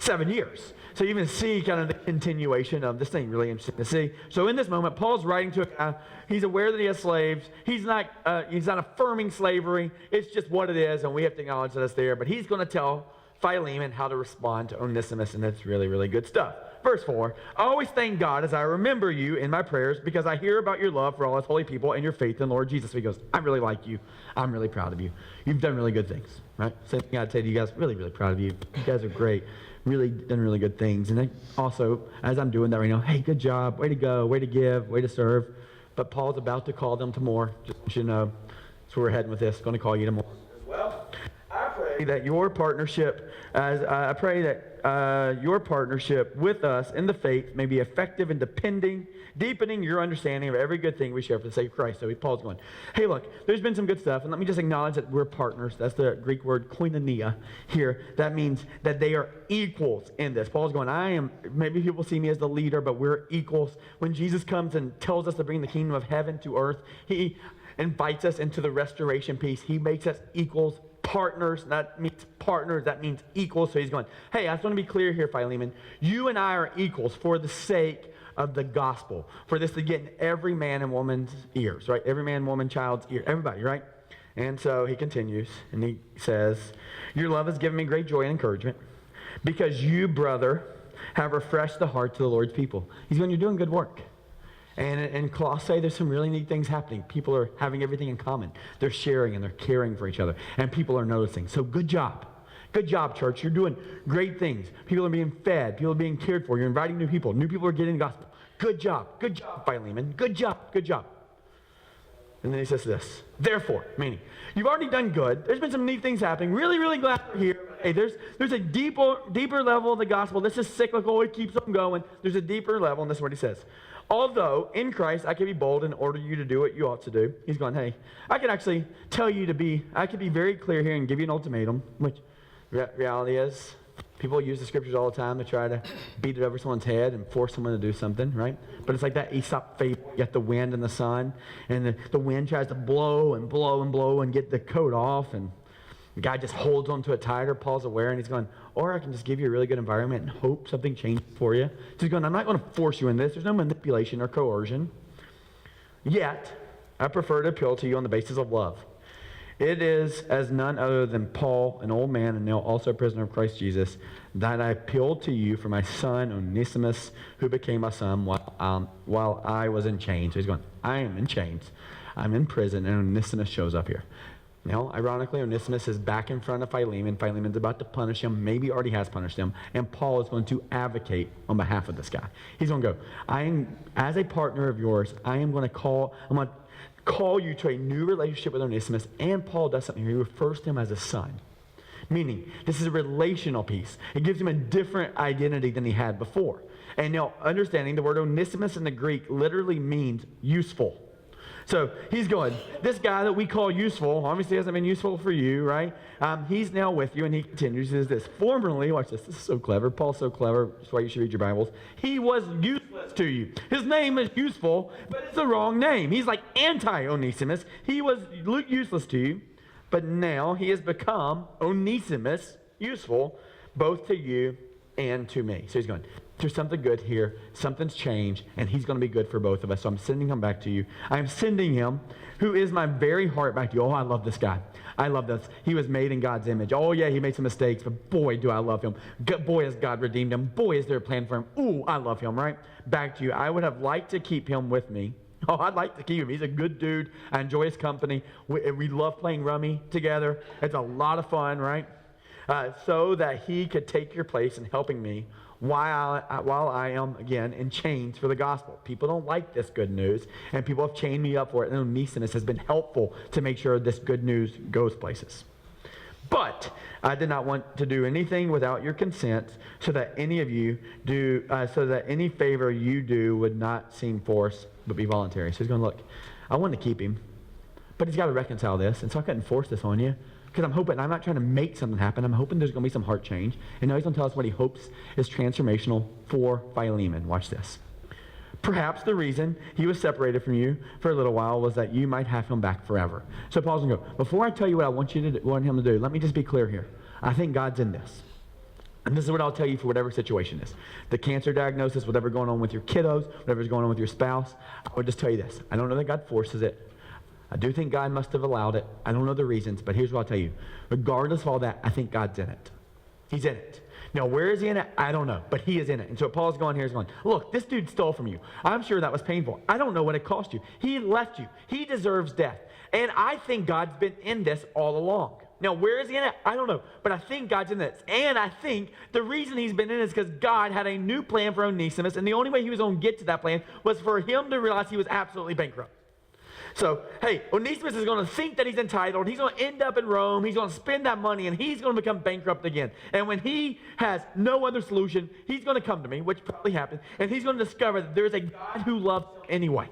7 years. So you even see kind of the continuation of this thing, really interesting to see. So in this moment, Paul's writing to a guy. He's aware that he has slaves. He's not affirming slavery. It's just what it is, and we have to acknowledge that it's there. But he's going to tell Philemon how to respond to Onesimus, and that's really, really good stuff. Verse 4, I always thank God as I remember you in my prayers because I hear about your love for all his holy people and your faith in Lord Jesus. So he goes, I really like you. I'm really proud of you. You've done really good things, right? Same thing I'd say to you guys, really, really proud of you. You guys are great. Really done really good things. And also, as I'm doing that right now, hey, good job, way to go, way to give, way to serve. But Paul's about to call them to more. Just so you know, that's where we're heading with this. Going to call you to more. Well, I pray that your partnership, your partnership with us in the faith may be effective in deepening your understanding of every good thing we share for the sake of Christ. So Paul's going, hey, look, there's been some good stuff, and let me just acknowledge that we're partners. That's the Greek word koinonia here. That means that they are equals in this. Paul's going, maybe people see me as the leader, but we're equals. When Jesus comes and tells us to bring the kingdom of heaven to earth, he invites us into the restoration piece. He makes us equals, partners. That means partners. That means equals. So he's going, hey, I just want to be clear here, Philemon. You and I are equals for the sake of the gospel, for this to get in every man and woman's ears, right? Every man, woman, child's ear, everybody, right? And so he continues, and he says, your love has given me great joy and encouragement because you, brother, have refreshed the hearts of the Lord's people. He's going, you're doing good work. And in Colossae, there's some really neat things happening. People are having everything in common. They're sharing and they're caring for each other. And people are noticing. So good job. Good job, church. You're doing great things. People are being fed. People are being cared for. You're inviting new people. New people are getting the gospel. Good job. Good job, Philemon. Good job. Good job. And then he says this. Therefore, meaning, you've already done good. There's been some neat things happening. Really, really glad you're here. Hey, there's a deeper level of the gospel. This is cyclical. It keeps on going. There's a deeper level, and this is what he says. Although, in Christ, I can be bold and order you to do what you ought to do. He's going, hey, I can actually tell you I can be very clear here and give you an ultimatum, which reality is, people use the scriptures all the time to try to beat it over someone's head and force someone to do something, right? But it's like that Aesop fable. You got the wind and the sun, and the wind tries to blow and blow and blow and get the coat off, and the guy just holds onto it tighter. Paul's aware, and he's going, or I can just give you a really good environment and hope something changes for you. So he's going, I'm not going to force you in this. There's no manipulation or coercion. Yet, I prefer to appeal to you on the basis of love. It is as none other than Paul, an old man and now also a prisoner of Christ Jesus, that I appeal to you for my son Onesimus, who became my son while I was in chains. So he's going, I am in chains. I'm in prison, and Onesimus shows up here. Now, ironically, Onesimus is back in front of Philemon. Philemon's about to punish him, maybe already has punished him, and Paul is going to advocate on behalf of this guy. He's going to go, as a partner of yours, I'm going to call you to a new relationship with Onesimus, and Paul does something here. He refers to him as a son. Meaning, this is a relational piece. It gives him a different identity than he had before. And now, understanding the word Onesimus in the Greek literally means useful. So he's going, this guy that we call useful, obviously hasn't been useful for you, right? He's now with you, and he continues, says this. Formerly, watch this is so clever. Paul's so clever. That's why you should read your Bibles. He was useless to you. His name is useful, but it's the wrong name. He's like anti-Onesimus. He was useless to you. But now he has become Onesimus, useful, both to you and to me. So he's going, there's something good here. Something's changed, and he's going to be good for both of us. So I'm sending him back to you. I'm sending him, who is my very heart, back to you. Oh, I love this guy. I love this. He was made in God's image. Oh, yeah, he made some mistakes, but boy, do I love him. Boy, has God redeemed him. Boy, is there a plan for him. Ooh, I love him, right? Back to you. I would have liked to keep him with me. Oh, I'd like to keep him. He's a good dude. I enjoy his company. We love playing rummy together. It's a lot of fun, right? So that he could take your place in helping me while I am, again, in chains for the gospel. People don't like this good news, and people have chained me up for it. And Onesimus has been helpful to make sure this good news goes places. But I did not want to do anything without your consent, so that any favor you do would not seem forced, but be voluntary. So he's going, look, I want to keep him, but he's got to reconcile this, and so I couldn't force this on you, because I'm not trying to make something happen. I'm hoping there's going to be some heart change. And now he's going to tell us what he hopes is transformational for Philemon. Watch this. Perhaps the reason he was separated from you for a little while was that you might have him back forever. So Paul's going to go, before I tell you what I want him to do, let me just be clear here. I think God's in this. And this is what I'll tell you for whatever situation is. The cancer diagnosis, whatever's going on with your kiddos, whatever's going on with your spouse, I would just tell you this. I don't know that God forces it. I do think God must have allowed it. I don't know the reasons, but here's what I'll tell you. Regardless of all that, I think God's in it. He's in it. Now, where is he in it? I don't know, but he is in it. And so Paul's going here, he's going, look, this dude stole from you. I'm sure that was painful. I don't know what it cost you. He left you. He deserves death. And I think God's been in this all along. Now, where is he in it? I don't know, but I think God's in this. And I think the reason he's been in it is because God had a new plan for Onesimus, and the only way he was going to get to that plan was for him to realize he was absolutely bankrupt. So, hey, Onesimus is going to think that he's entitled. He's going to end up in Rome. He's going to spend that money, and he's going to become bankrupt again. And when he has no other solution, he's going to come to me, which probably happened, and he's going to discover that there's a God who loves him anyway.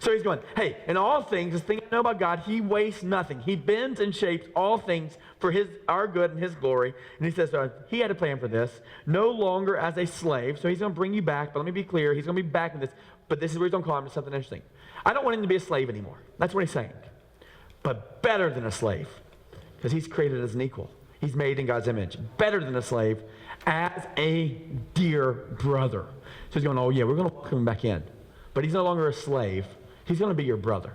So he's going, hey, in all things, this thing I know about God, he wastes nothing. He bends and shapes all things for our good and his glory. And he says, he had a plan for this, no longer as a slave. So he's going to bring you back, but let me be clear, he's going to be back with this. But this is where he's going to call him to something interesting. I don't want him to be a slave anymore. That's what he's saying. But better than a slave, because he's created as an equal. He's made in God's image. Better than a slave, as a dear brother. So he's going, oh yeah, we're going to welcome him back in. But he's no longer a slave. He's going to be your brother.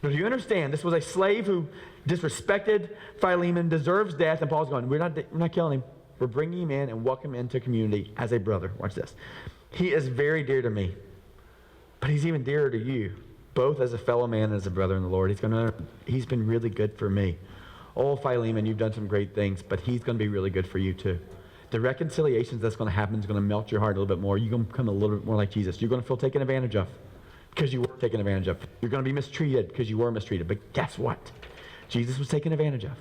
Now, do you understand? This was a slave who disrespected Philemon, deserves death, and Paul's going, we're not killing him. We're bringing him in and welcome him into community as a brother. Watch this. He is very dear to me. But he's even dearer to you, both as a fellow man and as a brother in the Lord. He's been really good for me. Oh, Philemon, you've done some great things, but he's going to be really good for you too. The reconciliations that's going to happen is going to melt your heart a little bit more. You're going to become a little bit more like Jesus. You're going to feel taken advantage of because you were taken advantage of. You're going to be mistreated because you were mistreated. But guess what? Jesus was taken advantage of.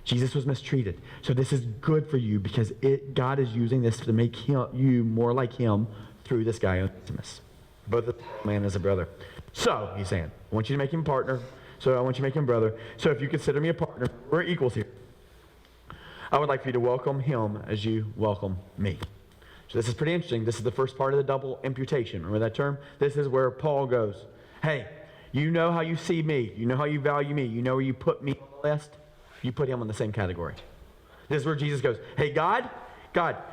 Jesus was mistreated. So this is good for you because God is using this to make you more like him through this guy, Onesimus. Both a man as a brother. So, he's saying, I want you to make him a partner. So I want you to make him brother. So if you consider me a partner, we're equals here. I would like for you to welcome him as you welcome me. So this is pretty interesting. This is the first part of the double imputation. Remember that term? This is where Paul goes, hey, you know how you see me. You know how you value me. You know where you put me on the list. You put him on the same category. This is where Jesus goes, hey, God,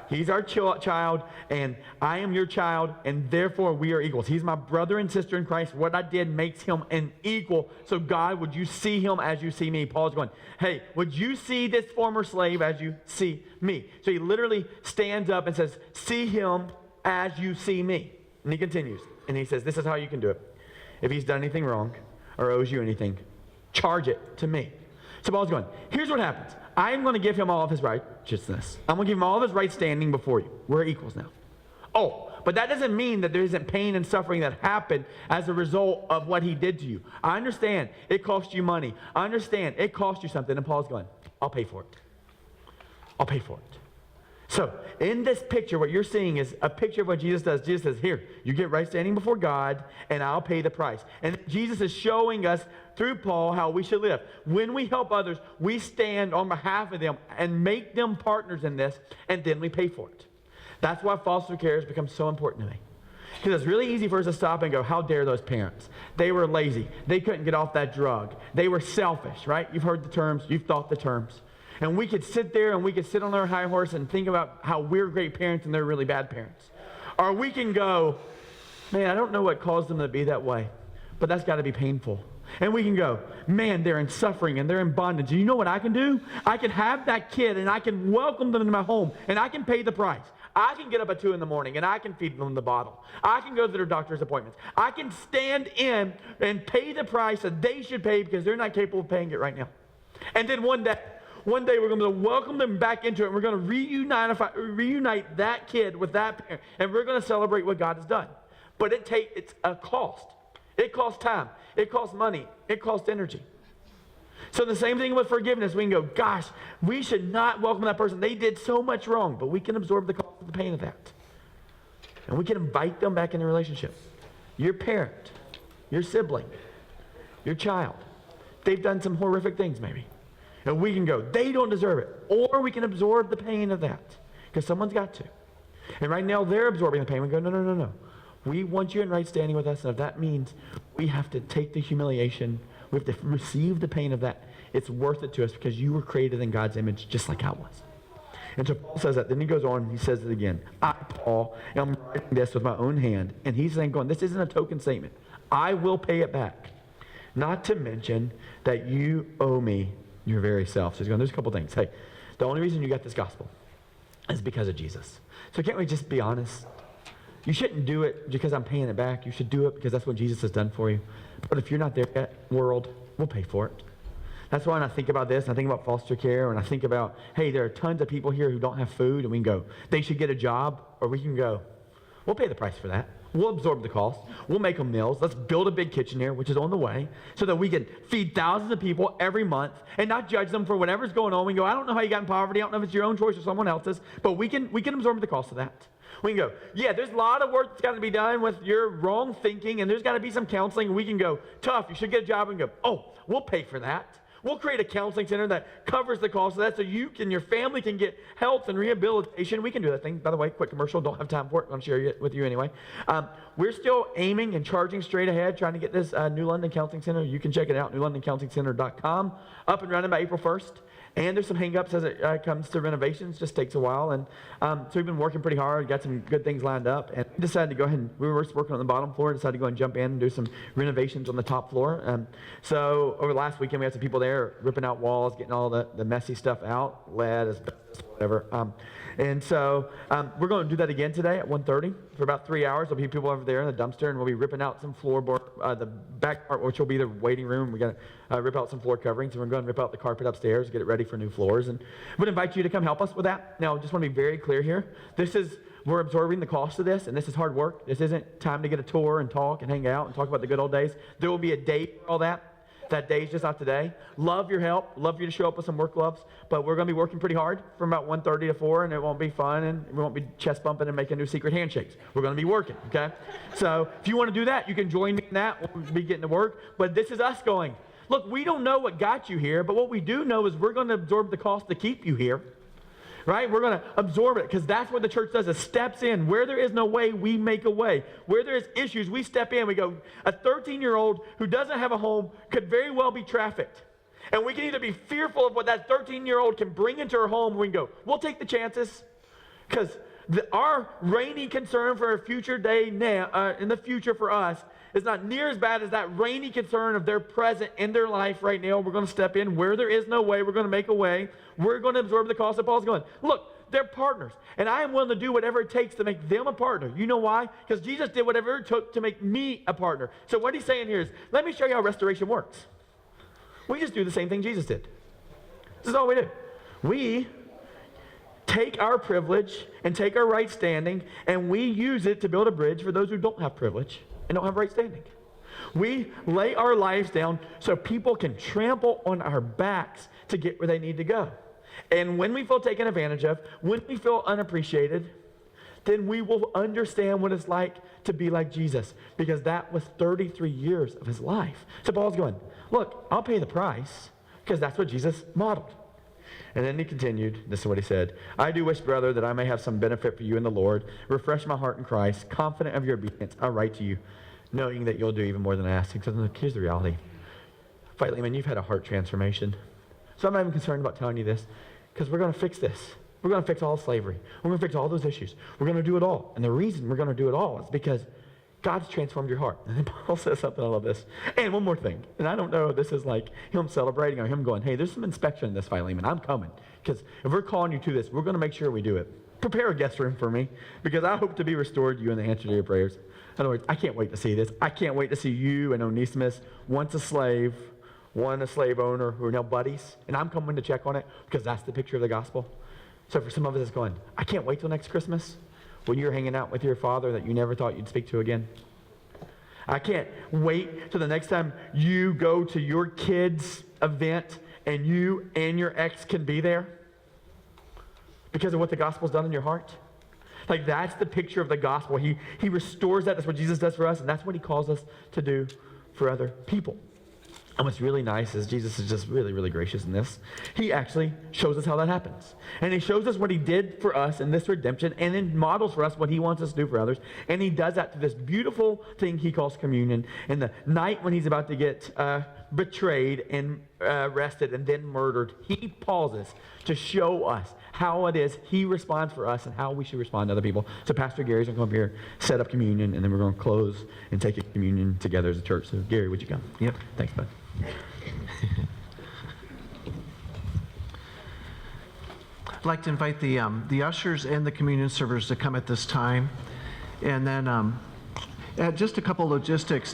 he's our child, and I am your child, and therefore we are equals. He's my brother and sister in Christ. What I did makes him an equal. So God, would you see him as you see me? Paul's going, hey, would you see this former slave as you see me? So he literally stands up and says, see him as you see me. And he continues, and he says, this is how you can do it. If he's done anything wrong or owes you anything, charge it to me. So Paul's going, here's what happens. I'm going to give him all of his righteousness. I'm going to give him all of his right standing before you. We're equals now. Oh, but that doesn't mean that there isn't pain and suffering that happened as a result of what he did to you. I understand it cost you money. I understand it cost you something. And Paul's going, I'll pay for it. I'll pay for it. So in this picture, what you're seeing is a picture of what Jesus does. Jesus says, here, you get right standing before God, and I'll pay the price. And Jesus is showing us through Paul how we should live. When we help others, we stand on behalf of them and make them partners in this, and then we pay for it. That's why foster care has become so important to me. Because it's really easy for us to stop and go, how dare those parents? They were lazy. They couldn't get off that drug. They were selfish, right? You've heard the terms. You've thought the terms. And we could sit there and we could sit on our high horse and think about how we're great parents and they're really bad parents. Or we can go, man, I don't know what caused them to be that way, but that's got to be painful. And we can go, man, they're in suffering and they're in bondage. And you know what I can do? I can have that kid and I can welcome them into my home and I can pay the price. I can get up at 2 in the morning and I can feed them the bottle. I can go to their doctor's appointments. I can stand in and pay the price that they should pay because they're not capable of paying it right now. And then one day we're going to welcome them back into it. And we're going to reunite that kid with that parent. And we're going to celebrate what God has done. But it's a cost. It costs time. It costs money. It costs energy. So the same thing with forgiveness. We can go, gosh, we should not welcome that person. They did so much wrong. But we can absorb the cost of the pain of that. And we can invite them back in the relationship. Your parent, your sibling, your child. They've done some horrific things maybe. And we can go, they don't deserve it. Or we can absorb the pain of that. Because someone's got to. And right now they're absorbing the pain. We go, no. We want you in right standing with us. And if that means we have to take the humiliation, we have to receive the pain of that, it's worth it to us because you were created in God's image just like I was. And so Paul says that. Then he goes on, he says it again. I, Paul, am writing this with my own hand. And he's saying, this isn't a token statement. I will pay it back. Not to mention that you owe me your very self. So he's going, there's a couple things. Hey, the only reason you got this gospel is because of Jesus. So can't we just be honest? You shouldn't do it because I'm paying it back. You should do it because that's what Jesus has done for you. But if you're not there yet, world, we'll pay for it. That's why when I think about this, and I think about foster care, and I think about, hey, there are tons of people here who don't have food, and we can go, they should get a job, or we can go, we'll pay the price for that. We'll absorb the cost. We'll make them meals. Let's build a big kitchen here, which is on the way, so that we can feed thousands of people every month and not judge them for whatever's going on. We can go, I don't know how you got in poverty. I don't know if it's your own choice or someone else's, but we can absorb the cost of that. We can go, yeah, there's a lot of work that's got to be done with your wrong thinking, and there's got to be some counseling. We can go, tough, you should get a job, and go, oh, we'll pay for that. We'll create a counseling center that covers the cost of that so you and your family can get health and rehabilitation. We can do that thing. By the way, quick commercial. Don't have time for it. I'm share it with you anyway. We're still aiming and charging straight ahead, trying to get this New London Counseling Center. You can check it out, newlondoncounselingcenter.com, up and running by April 1st. And there's some hang-ups as it comes to renovations. Just takes a while. And so we've been working pretty hard, got some good things lined up, and decided to go ahead and, we were working on the bottom floor, decided to go and jump in and do some renovations on the top floor. So over the last weekend, we had some people there ripping out walls, getting all the messy stuff out, lead, asbestos, whatever. And so we're going to do that again today at 1:30 for about 3 hours. There'll be people over there in the dumpster, and we'll be ripping out some floorboard, the back part, which will be the waiting room. We're going to rip out some floor coverings, and we're going to rip out the carpet upstairs, get it ready for new floors. And we'd invite you to come help us with that. Now, just want to be very clear here. We're absorbing the cost of this, and this is hard work. This isn't time to get a tour and talk and hang out and talk about the good old days. There will be a date for all that. That day is just not today. Love your help. Love for you to show up with some work gloves. But we're going to be working pretty hard from about 1:30 to 4, and it won't be fun, and we won't be chest bumping and making new secret handshakes. We're going to be working, okay? So if you want to do that, you can join me in that. We'll be getting to work. But this is us going, look, we don't know what got you here, but what we do know is we're going to absorb the cost to keep you here. Right? We're going to absorb it because that's what the church does. It steps in. Where there is no way, we make a way. Where there is issues, we step in. We go, a 13-year-old who doesn't have a home could very well be trafficked. And we can either be fearful of what that 13-year-old can bring into our home, or we can go, we'll take the chances because our rainy concern for a future day now, in the future for us, is not near as bad as that rainy concern of their present in their life right now. We're going to step in. Where there is no way, we're going to make a way. We're going to absorb the cost of Paul's going. Look, they're partners, and I am willing to do whatever it takes to make them a partner. You know why? Because Jesus did whatever it took to make me a partner. So what he's saying here is, let me show you how restoration works. We just do the same thing Jesus did. This is all we do. We take our privilege and take our right standing, and we use it to build a bridge for those who don't have privilege and don't have right standing. We lay our lives down so people can trample on our backs to get where they need to go. And when we feel taken advantage of, when we feel unappreciated, then we will understand what it's like to be like Jesus, because that was 33 years of his life. So Paul's going, look, I'll pay the price, because that's what Jesus modeled. And then he continued, this is what he said, I do wish, brother, that I may have some benefit for you in the Lord. Refresh my heart in Christ. Confident of your obedience, I write to you, knowing that you'll do even more than I ask. So look, here's the reality. Philemon, you've had a heart transformation. So I'm not even concerned about telling you this, because we're going to fix this. We're going to fix all slavery. We're going to fix all those issues. We're going to do it all. And the reason we're going to do it all is because God's transformed your heart. And then Paul says something, I love this. And one more thing. And I don't know if this is like him celebrating or him going, hey, there's some inspection in this, Philemon. I'm coming. Because if we're calling you to this, we're going to make sure we do it. Prepare a guest room for me, because I hope to be restored to you in the answer to your prayers. In other words, I can't wait to see this. I can't wait to see you and Onesimus, once a slave, one a slave owner, who are now buddies. And I'm coming to check on it, because that's the picture of the gospel. So for some of us, it's going, I can't wait till next Christmas when you're hanging out with your father that you never thought you'd speak to again. I can't wait till the next time you go to your kid's event and you and your ex can be there because of what the gospel's done in your heart. Like, that's the picture of the gospel. He restores that. That's what Jesus does for us, and that's what he calls us to do for other people. And what's really nice is Jesus is just really, really gracious in this. He actually shows us how that happens. And he shows us what he did for us in this redemption, and then models for us what he wants us to do for others. And he does that through this beautiful thing he calls communion. In the night when he's about to get betrayed and arrested and then murdered, he pauses to show us how it is he responds for us and how we should respond to other people. So Pastor Gary's going to come up here, set up communion, and then we're going to close and take a communion together as a church. So Gary, would you come? Yep. Thanks, bud. I'd like to invite the ushers and the communion servers to come at this time. And then just a couple logistics.